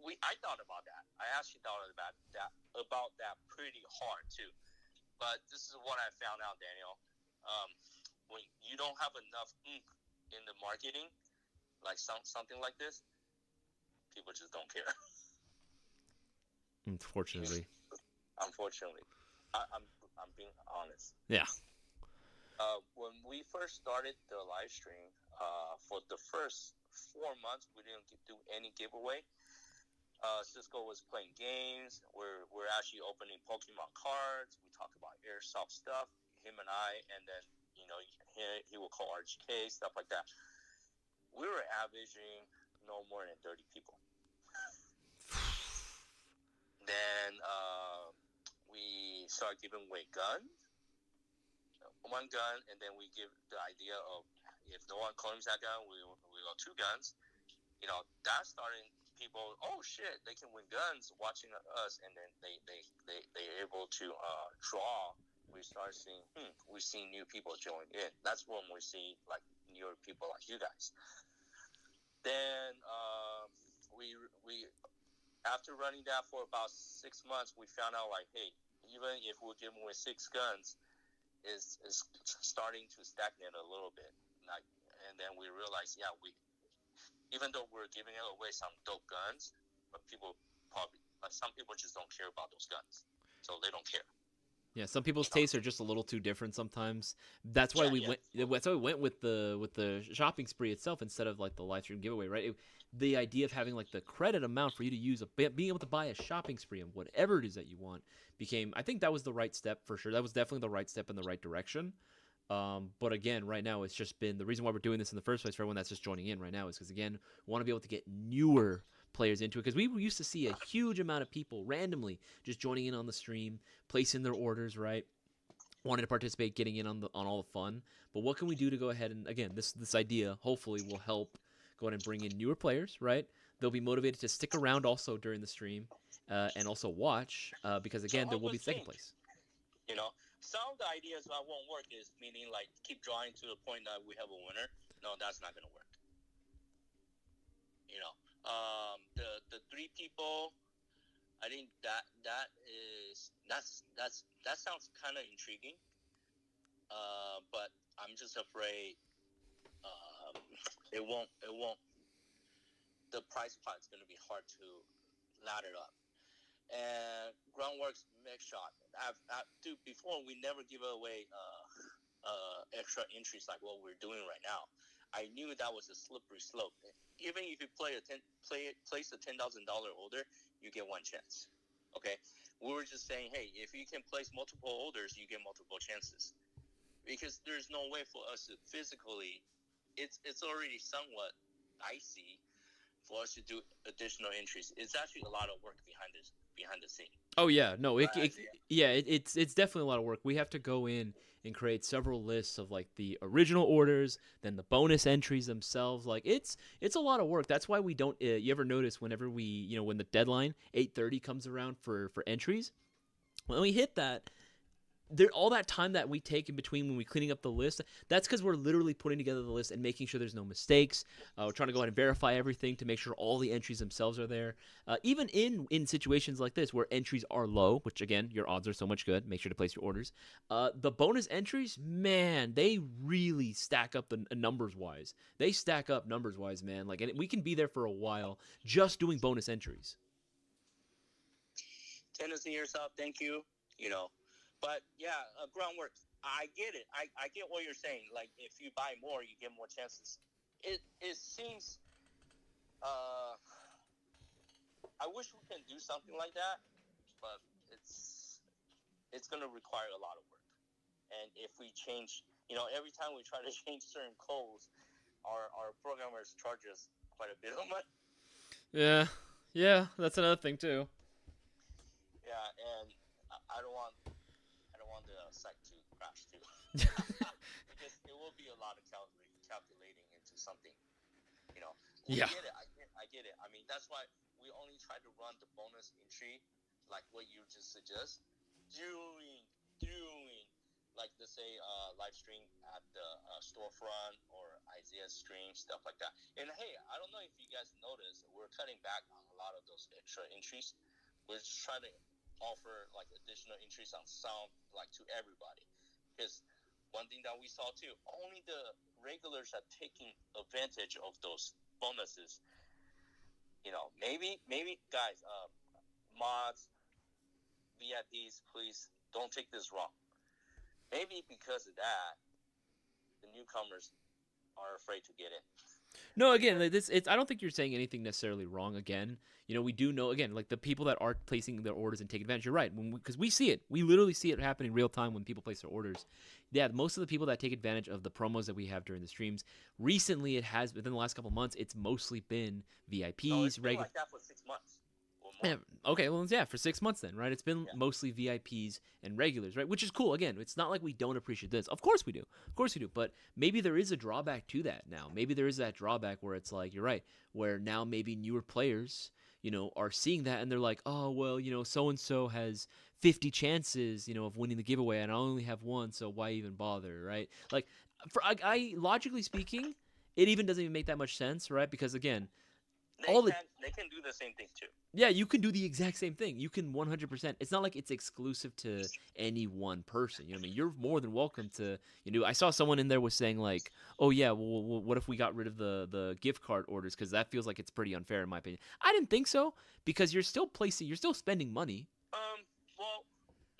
I thought about that. I actually thought about that pretty hard too. But this is what I found out, Daniel. When you don't have enough ink in the marketing, like something like this, people just don't care. Unfortunately. I'm being honest. Yeah. When we first started the live stream, for the first 4 months, we didn't do any giveaway. Cisco was playing games. We're actually opening Pokemon cards. We talk about airsoft stuff, him and I, and then he will call RGK, stuff like that. We were averaging no more than 30 people. Then we start giving away one gun, and then we give the idea of if no one claims that gun, we go 2 guns. That starting people, oh shit, they can win guns watching us, and then they're able to draw. We start seeing we see new people join in. That's when we see like newer people like you guys. Then we after running that for about 6 months, we found out like, hey, even if we're giving away 6 guns, is starting to stagnate a little bit. Like, and then we realize, yeah, we even though we're giving away some dope guns, but people probably some people just don't care about those guns, so they don't care. Yeah, some people's tastes are just a little too different sometimes. That's why we went. That's why we went with the shopping spree itself instead of like the live stream giveaway, right? The idea of having like the credit amount for you to use, being able to buy a shopping spree of whatever it is that you want, became. I think that was the right step for sure. That was definitely the right step in the right direction. But again, right now it's just been the reason why we're doing this in the first place for everyone that's just joining in right now is because again, we want to be able to get newer players into it because we used to see a huge amount of people randomly just joining in on the stream, placing their orders, right? Wanting to participate, getting in on all the fun. But what can we do to go ahead and again, this idea hopefully will help go ahead and bring in newer players, right? They'll be motivated to stick around also during the stream and also watch because again, there will be second place. You know, some of the ideas that won't work is meaning like keep drawing to the point that we have a winner. No, that's not going to work. You know, the 3 people, I think that sounds kind of intriguing. But I'm just afraid it won't. The price part is going to be hard to ladder up. And Groundworks mix shot. Dude, before we never give away extra entries like what we're doing right now. I knew that was a slippery slope. Even if you place a $10,000 order, you get 1 chance. Okay, we were just saying, hey, if you can place multiple orders, you get multiple chances. Because there's no way for us to physically, it's already somewhat dicey for us to do additional entries. It's actually a lot of work behind the scene. Oh yeah, no, it's definitely a lot of work. We have to go in and create several lists of like the original orders, then the bonus entries themselves. Like it's a lot of work. That's why we don't. You ever notice whenever we when the deadline 8:30 comes around for entries, when we hit that. All that time that we take in between when we're cleaning up the list, that's because we're literally putting together the list and making sure there's no mistakes. We're trying to go ahead and verify everything to make sure all the entries themselves are there. Even in situations like this where entries are low, which again, your odds are so much good, make sure to place your orders. The bonus entries, man, they really stack up the numbers-wise. They stack up numbers-wise, man. Like, and we can be there for a while just doing bonus entries. Tennessee Airsoft, thank you. But yeah, Groundworks, I get it. I get what you're saying. Like if you buy more, you get more chances. It seems. I wish we can do something like that, but it's gonna require a lot of work. And if we change, every time we try to change certain codes, our programmers charge us quite a bit of money. Yeah, that's another thing too. Yeah, and I don't want the site to crash too, because it will be a lot of calculating into something. Yeah. I get it. I mean, that's why we only try to run the bonus entry, like what you just suggest, during like let's say live stream at the Storefront or Isaias stream, stuff like that. And hey, I don't know if you guys noticed, we're cutting back on a lot of those extra entries. We're just trying to offer like additional entries on sound like to everybody, because one thing that we saw too, only the regulars are taking advantage of those bonuses. Maybe guys, mods, VIPs, please don't take this wrong. Maybe because of that, the newcomers are afraid to get in. No, again, I don't think you're saying anything necessarily wrong. Again, we do know, again, like the people that are placing their orders and take advantage. You're right, because we see it. We literally see it happen in real time when people place their orders. Yeah, most of the people that take advantage of the promos that we have during the streams, recently it has, within the last couple months, it's mostly been VIPs. No, it's been like that for 6 months. Yeah, okay, well, yeah, for 6 months then, right? It's been mostly VIPs and regulars, right? Which is cool. Again, it's not like we don't appreciate this. Of course we do. But maybe there is a drawback to that now. Maybe there is that drawback where it's like, you're right, where now maybe newer players, are seeing that and they're like, oh, well, so-and-so has 50 chances, of winning the giveaway and I only have 1, so why even bother, right? Like, I logically speaking, it even doesn't even make that much sense, right? Because, again, They all the can they can do the same thing too. Yeah, you can do the exact same thing. You can 100%. It's not like it's exclusive to any one person. You know what I mean? You're more than welcome to, I saw someone in there was saying like, "Oh yeah, well what if we got rid of the gift card orders cuz that feels like it's pretty unfair in my opinion." I didn't think so because you're still spending money. Well,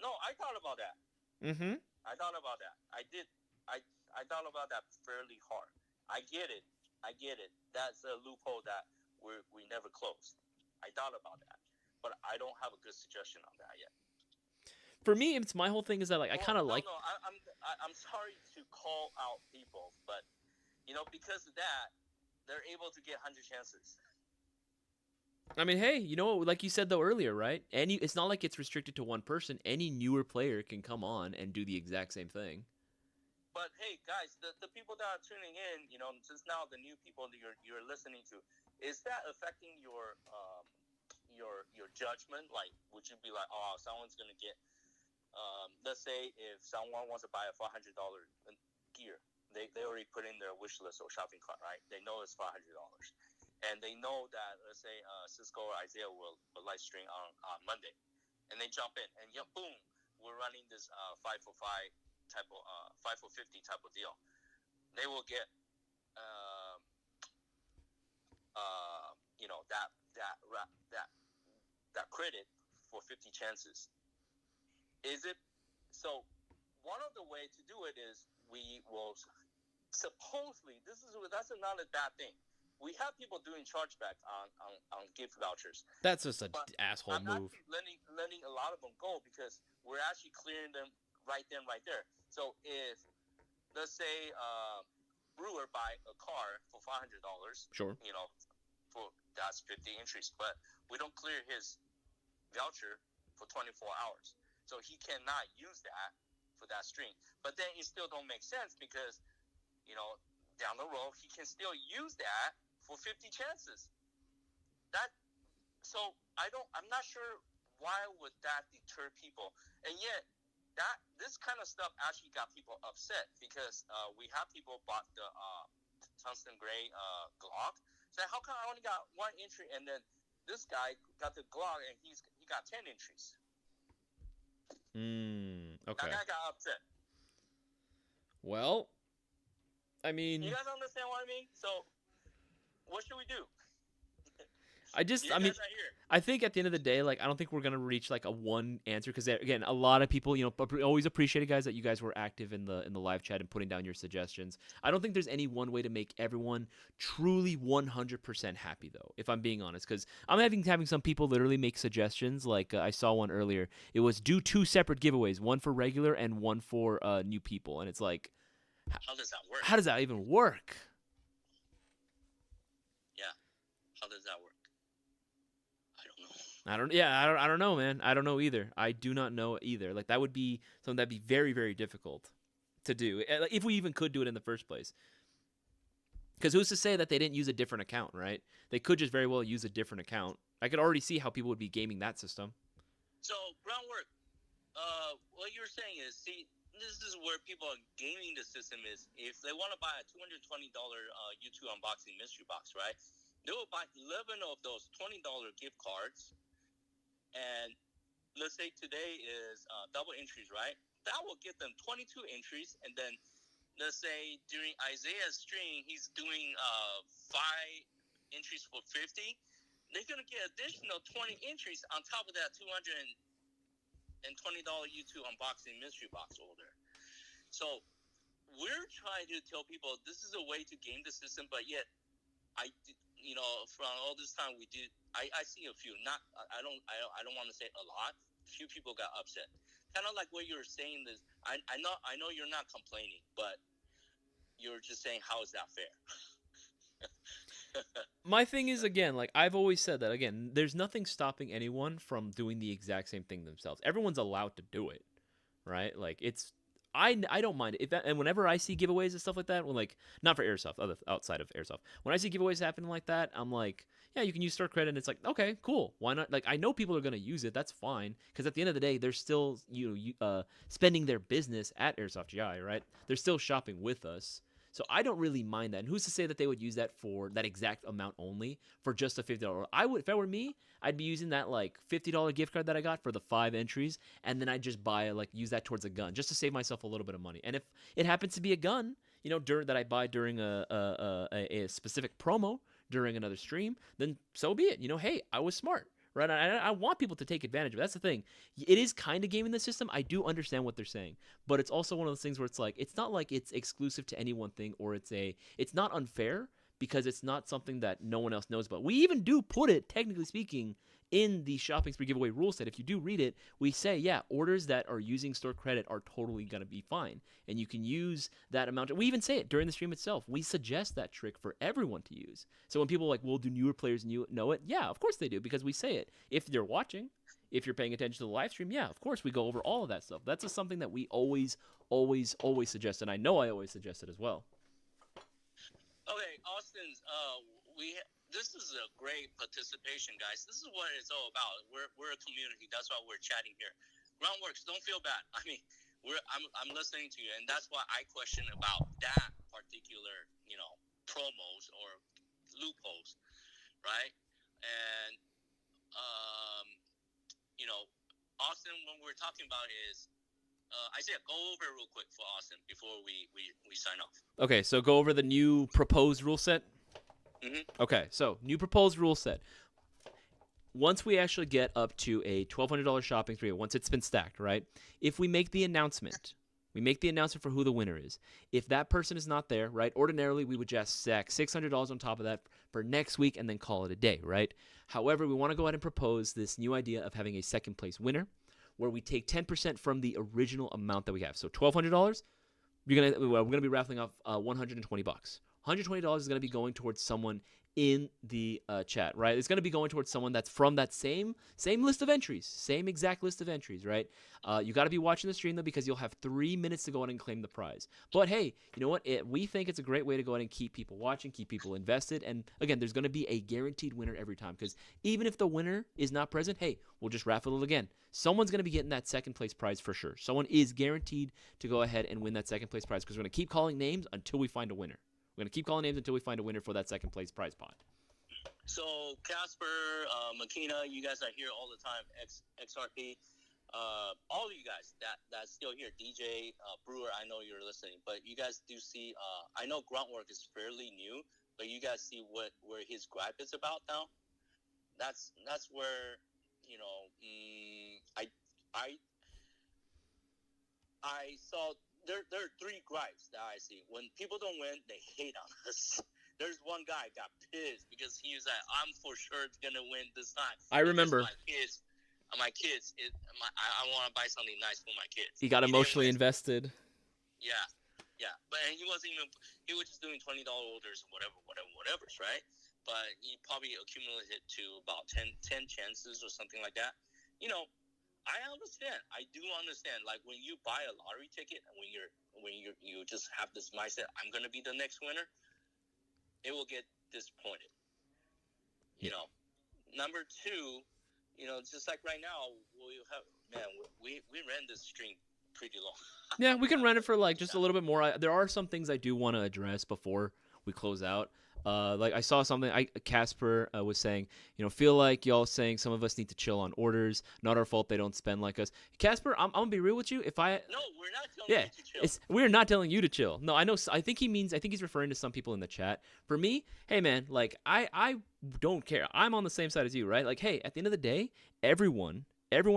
no, I thought about that. Mhm. I thought about that. I did. I I thought about that fairly hard. I get it. I get it. That's a loophole that we never closed. I thought about that, but I don't have a good suggestion on that yet. For me, it's my whole thing is that like I Well, kind of no, like no. I'm sorry to call out people, but because of that, they're able to get 100 chances. I mean, hey, like you said though earlier, right? It's not like it's restricted to one person. Any newer player can come on and do the exact same thing. But hey, guys, the people that are tuning in, just now the new people that you're listening to, is that affecting your judgment? Like, would you be like, oh, someone's gonna get, let's say if someone wants to buy a $500 gear, they already put in their wish list or shopping cart, right? They know it's $500, and they know that let's say Cisco or Isaiah will live stream on Monday, and they jump in and boom, we're running this 5 for 5 type of 5 for 50 type of deal. They will get that credit for 50 chances. Is it so? One of the way to do it is we will supposedly that's another bad thing. We have people doing chargeback on gift vouchers. That's just an But asshole I'm move. actually letting a lot of them go because we're actually clearing them right then, right there. So if let's say Brewer buy a car for $500, Sure. for that's 50 entries, but we don't clear his voucher for 24 hours, so he cannot use that for that stream. But then it still don't make sense because down the road he can still use that for 50 chances. That so I'm not sure why would that deter people, and yet this kind of stuff actually got people upset because we have people bought the tungsten gray Glock. So how come I only got one entry and then this guy got the Glock and he got 10 entries? Okay. That guy got upset. Well, I mean, you guys understand what I mean? So what should we do? I think at the end of the day, like, I don't think we're gonna reach like a one answer because again, a lot of people, always appreciated guys that you guys were active in the live chat and putting down your suggestions. I don't think there's any one way to make everyone truly 100% happy though, if I'm being honest, because I'm having some people literally make suggestions. Like I saw one earlier. It was do 2 separate giveaways, one for regular and one for new people, and it's like, how does that work? How does that even work? Yeah, how does that work? I don't know, man. I don't know either. I do not know either. Like that would be something that'd be very, very difficult to do if we even could do it in the first place. Because who's to say that they didn't use a different account, right? They could just very well use a different account. I could already see how people would be gaming that system. So groundwork, what you're saying is, see, this is where people are gaming the system is if they want to buy a $220 YouTube unboxing mystery box, right? They will buy 11 of those $20 gift cards. And let's say today is double entries, right? That will get them 22 entries. And then let's say during Isaiah's stream, he's doing 5 entries for 50. They're going to get additional 20 entries on top of that $220 YouTube unboxing mystery box order. So we're trying to tell people this is a way to game the system, but yet from all this time we did, I see a few. I don't want to say a lot. A few people got upset. Kind of like what you're saying. This I know you're not complaining, but you're just saying how is that fair? My thing is, again, like I've always said that, again, there's nothing stopping anyone from doing the exact same thing themselves. Everyone's allowed to do it, right? Like I don't mind it. And whenever I see giveaways and stuff like that, like not for Airsoft, outside of Airsoft, when I see giveaways happening like that, I'm like, yeah, you can use store credit. And it's like, okay, cool. Why not? Like I know people are gonna use it. That's fine. Because at the end of the day, they're still spending their business at Airsoft GI, right? They're still shopping with us. So I don't really mind that. And who's to say that they would use that for that exact amount only for just a $50? I would, if that were me, I'd be using that like $50 gift card that I got for the 5 entries, and then I'd just buy like use that towards a gun just to save myself a little bit of money. And if it happens to be a gun, that I buy during a specific promo during another stream, then so be it. Hey, I was smart. Right, I want people to take advantage of it. That's the thing. It is kind of gaming the system. I do understand what they're saying, but it's also one of those things where it's like it's not like it's exclusive to any one thing, or it's not unfair because it's not something that no one else knows about. We even do put it, technically speaking, in the shopping spree giveaway rule set. If you do read it, we say, yeah, orders that are using store credit are totally going to be fine. And you can use that amount. We even say it during the stream itself. We suggest that trick for everyone to use. So when people are like, well, do newer players know it? Yeah, of course they do, because we say it. If they're watching, if you're paying attention to the live stream, yeah, of course we go over all of that stuff. That's just something that we always suggest. And I know I always suggest it as well. Okay, Austin's, this is a great participation, guys. This is what it's all about. We're a community. That's why we're chatting here. Groundworks, don't feel bad. I mean, I'm listening to you, and that's why I question about that particular, promos or loopholes, right? And Austin, what we're talking about is Isaiah, go over it real quick for Austin before we sign off. Okay, so go over the new proposed rule set. Mm-hmm. Okay, so new proposed rule set. Once we actually get up to a $1,200 shopping spree, once it's been stacked, right? If we make the announcement, for who the winner is. If that person is not there, right? Ordinarily, we would just stack $600 on top of that for next week and then call it a day, right? However, we want to go ahead and propose this new idea of having a second place winner, where we take 10% from the original amount that we have. So $1,200, we're gonna be raffling off $120. $120 is going to be going towards someone in the chat, right? It's going to be going towards someone that's from that same list of entries, same exact list of entries, right? You got to be watching the stream, though, because you'll have 3 minutes to go out and claim the prize. But, hey, you know what? We think it's a great way to go out and keep people watching, keep people invested. And, again, there's going to be a guaranteed winner every time, because even if the winner is not present, hey, we'll just raffle it again. Someone's going to be getting that second-place prize for sure. Someone is guaranteed to go ahead and win that second-place prize, because we're going to keep calling names until we find a winner. We're going to keep calling names until we find a winner for that second place prize pot. So, Casper, Makina, you guys are here all the time. XRP, all of you guys that's still here. DJ, Brewer, I know you're listening. But you guys do see, I know Gruntwork is fairly new, but you guys see where his gripe is about now? That's where, I saw... There are 3 gripes that I see. When people don't win, they hate on us. There's one guy got pissed because he was like, I'm for sure it's going to win this time. I remember. My kids, I want to buy something nice for my kids. He got emotionally invested. Yeah. But he was just doing $20 orders or whatever, right? But he probably accumulated to about 10 chances or something like that. I understand. I do understand. Like when you buy a lottery ticket and when you just have this mindset, I'm gonna be the next winner, it will get disappointed. Number 2, just like right now, we ran this stream pretty long. Yeah, we can run it for like just a little bit more. There are some things I do want to address before we close out. Like I saw something Casper was saying, feel like y'all saying some of us need to chill on orders. Not our fault they don't spend like us. Casper, I'm gonna be real with you. No, we're not telling you to chill. We're not telling you to chill. No, I know. I think he's referring to some people in the chat. For me, hey man, like I don't care. I'm on the same side as you, right? Like, hey, at the end of the day, everyone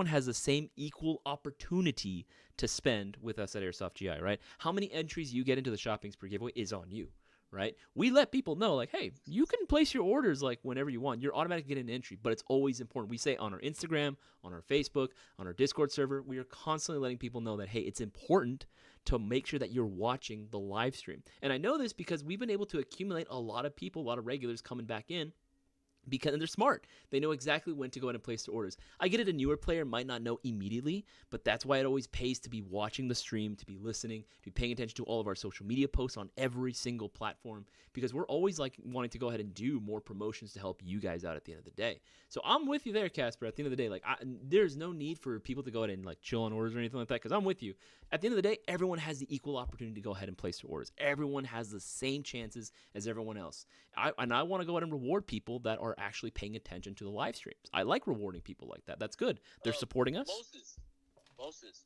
has the same equal opportunity to spend with us at Airsoft GI, right? How many entries you get into the shopping spree giveaway is on you. Right? We let people know, like, hey, you can place your orders like whenever you want. You're automatically getting an entry, but it's always important. We say on our Instagram, on our Facebook, on our Discord server, we are constantly letting people know that, hey, it's important to make sure that you're watching the live stream. And I know this because we've been able to accumulate a lot of people, a lot of regulars coming back in because they're smart. They know exactly when to go ahead and place their orders. I get it, a newer player might not know immediately, but that's why it always pays to be watching the stream, to be listening, to be paying attention to all of our social media posts on every single platform, because we're always like wanting to go ahead and do more promotions to help you guys out at the end of the day. So I'm with you there, Casper. At the end of the day, like there's no need for people to go ahead and like chill on orders or anything like that, because I'm with you. At the end of the day, everyone has the equal opportunity to go ahead and place their orders. Everyone has the same chances as everyone else. I want to go ahead and reward people that are actually paying attention to the live streams. I like rewarding people like that. That's good. They're supporting us. Moses,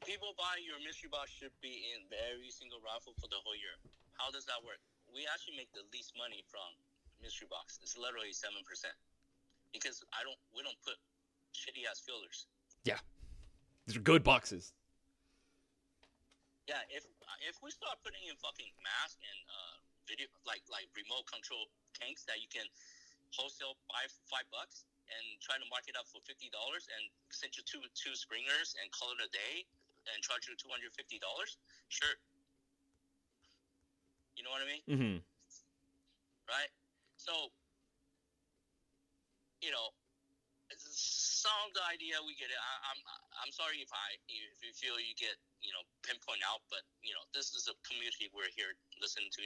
people buy your mystery box should be in every single raffle for the whole year. How does that work? We actually make the least money from mystery box. It's literally 7%, because we don't put shitty ass fillers. Yeah, these are good boxes. Yeah, if we start putting in fucking masks and video like remote control tanks that you can wholesale buy for $5 and try to mark it up for $50 and send you two springers and call it a day and charge you $250, sure. You know what I mean? Mm-hmm. Right? So, you know, it's a sound idea. We get it. I'm sorry if you feel you get pinpoint out, but this is a community. We're here listening to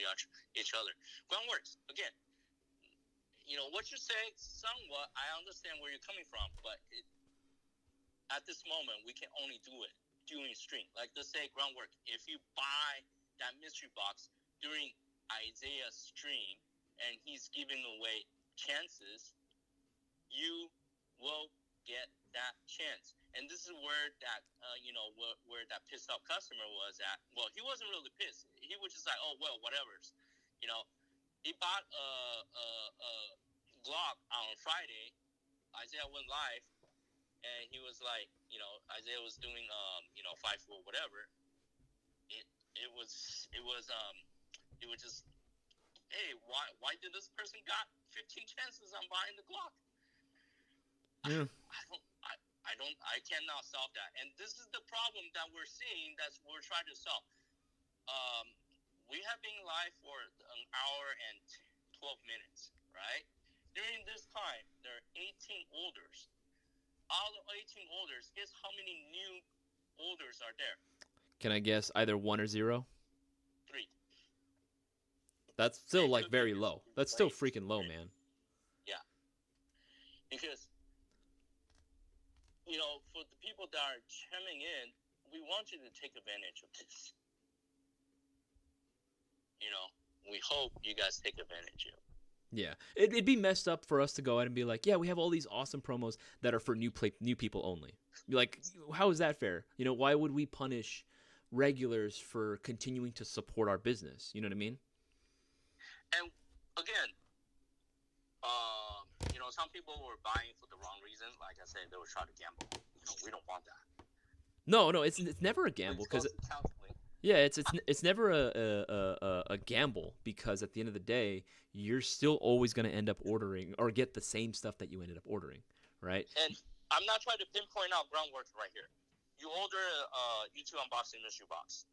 each other. Groundworks again. What you say, somewhat, I understand where you're coming from, but at this moment, we can only do it during stream. Like, let's say Groundwork, if you buy that mystery box during Isaiah's stream and he's giving away chances, you will get that chance. And this is where that, where that pissed off customer was at. Well, he wasn't really pissed. He was just like, oh, well, whatever. He bought a Glock on Friday. Isaiah went live, and he was like, Isaiah was doing 5-4 whatever. It was just, hey, why did this person got 15 chances on buying the Glock? Yeah. I cannot solve that, and this is the problem that we're seeing. That's what we're trying to solve. We have been live for an hour and 12 minutes, right? During this time, there are 18 orders. Out of 18 orders, guess how many new orders are there? Can I guess either 1 or 0? 3. That's still like very low. That's still freaking low, man. Yeah. Because, for the people that are chiming in, we want you to take advantage of this. We hope you guys take advantage of it. Yeah, it'd be messed up for us to go out and be like, yeah, we have all these awesome promos that are for new people only. Be like, how is that fair? Why would we punish regulars for continuing to support our business? You know what I mean? And again, some people were buying for the wrong reasons. Like I said, they were trying to gamble. We don't want that. No, it's never a gamble because yeah, it's never a gamble, because at the end of the day, you're still always going to end up ordering or get the same stuff that you ended up ordering, right? And I'm not trying to pinpoint out Groundwork right here. You order a YouTube unboxing mystery box.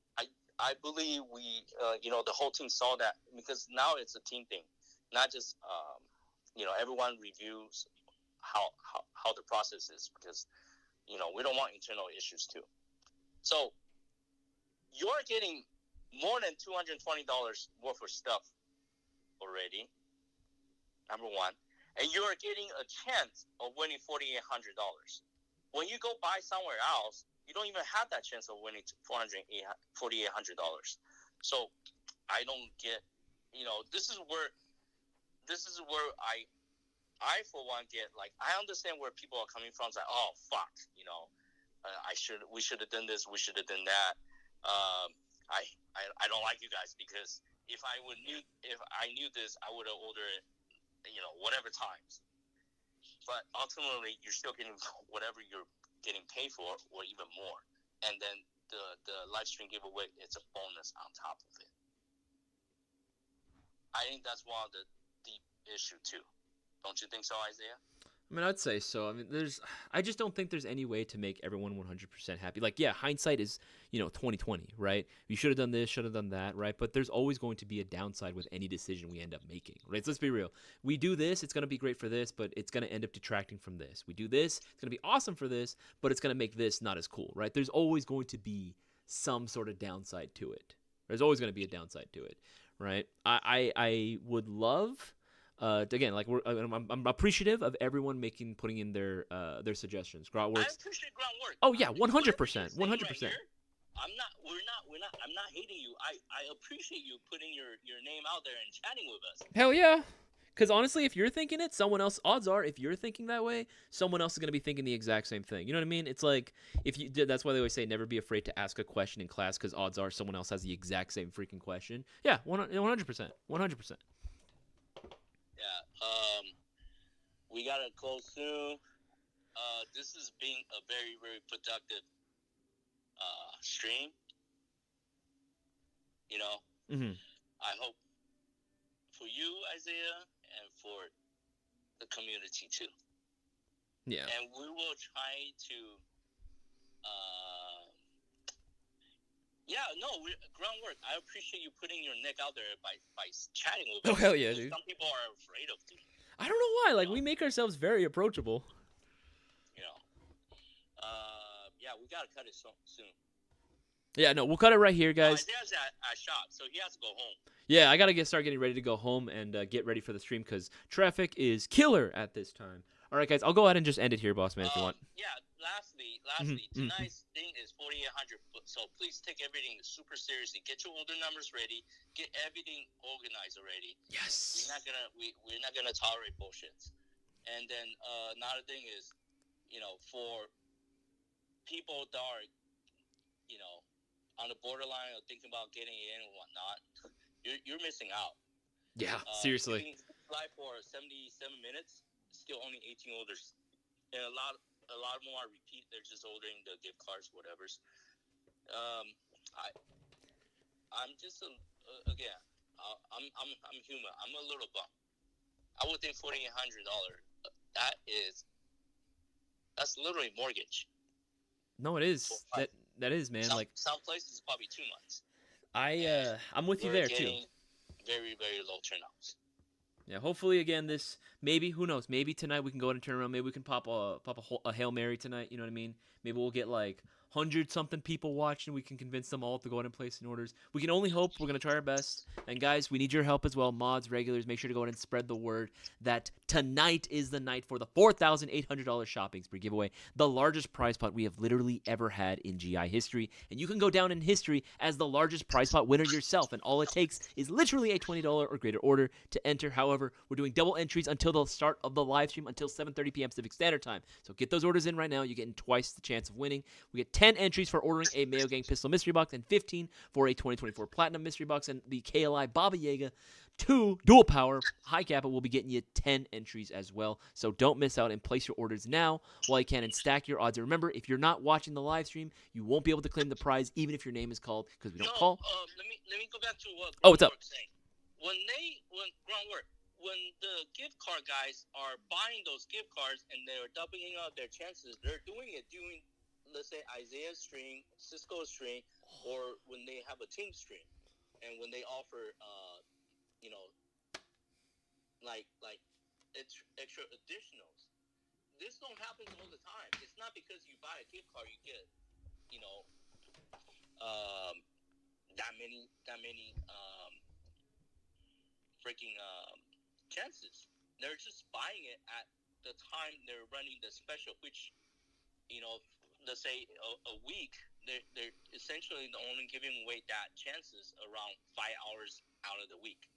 I believe we, the whole team saw that, because now it's a team thing, not just everyone reviews how the process is, because we don't want internal issues too. So you're getting more than $220 worth of stuff already, number one, and you're getting a chance of winning $4,800. When you go buy somewhere else, you don't even have that chance of winning $4,800. So I don't get, this is where I for one get, like, I understand where people are coming from. It's like, oh fuck, we should have done this, we should have done that. I don't like you guys, because if I knew this, I would have ordered it, whatever times. But ultimately, you're still getting whatever you're getting paid for, or even more. And then the live stream giveaway, it's a bonus on top of it. I think that's one of the deep issue too. Don't you think so, Isaiah? I mean, I'd say so. I mean, I just don't think there's any way to make everyone 100% happy. Like, yeah, hindsight is, 2020, right? You should have done this, should have done that, right? But there's always going to be a downside with any decision we end up making, right? So let's be real. We do this, it's going to be great for this, but it's going to end up detracting from this. We do this, it's going to be awesome for this, but it's going to make this not as cool, right? There's always going to be some sort of downside to it. There's always going to be a downside to it, right? I would love. Again, like I'm appreciative of everyone putting in their suggestions. Groundworks. I appreciate groundwork. Oh yeah, 100%, 100%. I'm not hating you. I appreciate you putting your name out there and chatting with us. Hell yeah. Because honestly, if you're thinking it, odds are, if you're thinking that way, someone else is going to be thinking the exact same thing. You know what I mean? It's like, that's why they always say never be afraid to ask a question in class, because odds are someone else has the exact same freaking question. Yeah, 100%. 100%. Yeah. We got to close soon. This has been a very, very productive stream. Mm-hmm. I hope for you, Isaiah, and for the community too. Yeah. And we will try to. Groundwork. I appreciate you putting your neck out there by chatting with us. Oh hell yeah, dude. Some people are afraid of it. I don't know why. Like, we make ourselves very approachable. Yeah, we gotta cut it soon. Yeah, no, we'll cut it right here, guys. Isaiah's at shop, so he has to go home. Yeah, I gotta start getting ready to go home and get ready for the stream because traffic is killer at this time. All right, guys, I'll go ahead and just end it here, boss man, if you want. Yeah, lastly, tonight's thing is 4,800. So please take everything super seriously. Get your order numbers ready. Get everything organized already. Yes. We're not gonna tolerate bullshit. And then another thing is, for people that are, on the borderline of thinking about getting in and whatnot, you're missing out. Yeah, seriously. Live for 77 minutes, still only 18 orders, and a lot more are repeat. They're just ordering the gift cards, whatever's. I'm just again. I'm human. I'm a little bummed. I would think $4,800. That's literally mortgage. No, it is. That is, man. Some places probably 2 months. I'm with you there too. Very, very low turnouts. Yeah, hopefully again maybe, who knows, maybe tonight we can go ahead and turn around. Maybe we can pop a Hail Mary tonight, you know what I mean? Maybe we'll get like 100-something people watching. We can convince them all to go ahead and place in orders. We can only hope. We're going to try our best. And guys, we need your help as well. Mods, regulars, make sure to go ahead and spread the word that tonight is the night for the $4,800 shopping spree giveaway, the largest prize pot we have literally ever had in GI history. And you can go down in history as the largest prize pot winner yourself. And all it takes is literally a $20 or greater order to enter. However, we're doing double entries until the start of the live stream, until 7:30 p.m. Pacific Standard Time. So get those orders in right now. You're getting twice the chance of winning. We get 10 entries for ordering a Mayo Gang Pistol Mystery Box and 15 for a 2024 Platinum Mystery Box, and the KLI Baba Yaga 2 Dual Power High Kappa will be getting you 10 entries as well. So don't miss out and place your orders now while you can and stack your odds. And remember, if you're not watching the live stream, you won't be able to claim the prize even if your name is called, because we don't call. Let me go back to what what's up? Saying. When the gift card guys are buying those gift cards and they're doubling up their chances, they're doing it during, let's say, Isaiah's stream, Cisco's stream, or when they have a team stream, and when they offer, like extra additionals. This don't happen all the time. It's not because you buy a gift card you get, that many freaking chances. They're just buying it at the time they're running the special, which, let's say a week, they're essentially only giving away that chances around 5 hours out of the week.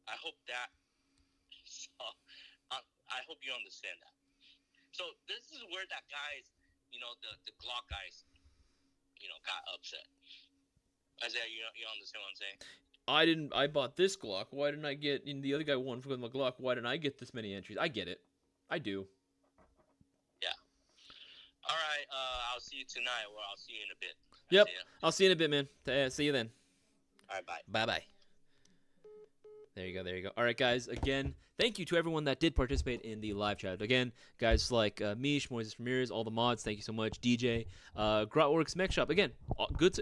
I hope that. So, I hope you understand that. So this is where that guys, the Glock guys, got upset. Isaiah, you understand what I'm saying? I bought this Glock. Why didn't I get, the other guy won for my Glock. Why didn't I get this many entries? I get it. I do. Yeah. All right. I'll see you tonight, or I'll see you in a bit. Yep. I'll see you in a bit, man. See you then. All right. Bye. Bye-bye. There you go. All right, guys. Again, Thank you to everyone that did participate in the live chat. Again, guys like Mish, Moises Ramirez, all the mods, thank you so much. DJ, Grotworks, Mech Shop. Again,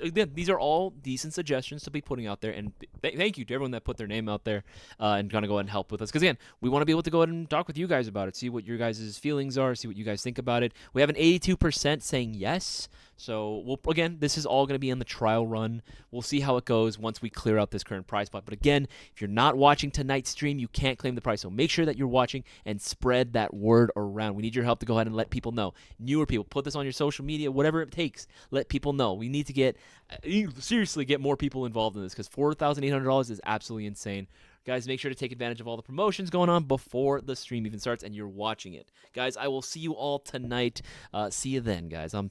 again, these are all decent suggestions to be putting out there. And thank you to everyone that put their name out there and going to go ahead and help with us. Because, again, we want to be able to go ahead and talk with you guys about it, see what your guys' feelings are, see what you guys think about it. We have an 82% saying yes. So, again, this is all going to be in the trial run. We'll see how it goes once we clear out this current price spot. But again, if you're not watching tonight's stream, you can't claim the price. So make sure that you're watching and spread that word around. We need your help to go ahead and let people know. Newer people, put this on your social media, whatever it takes. Let people know. We need to seriously get more people involved in this because $4,800 is absolutely insane. Guys, make sure to take advantage of all the promotions going on before the stream even starts and you're watching it. Guys, I will see you all tonight. See you then, guys.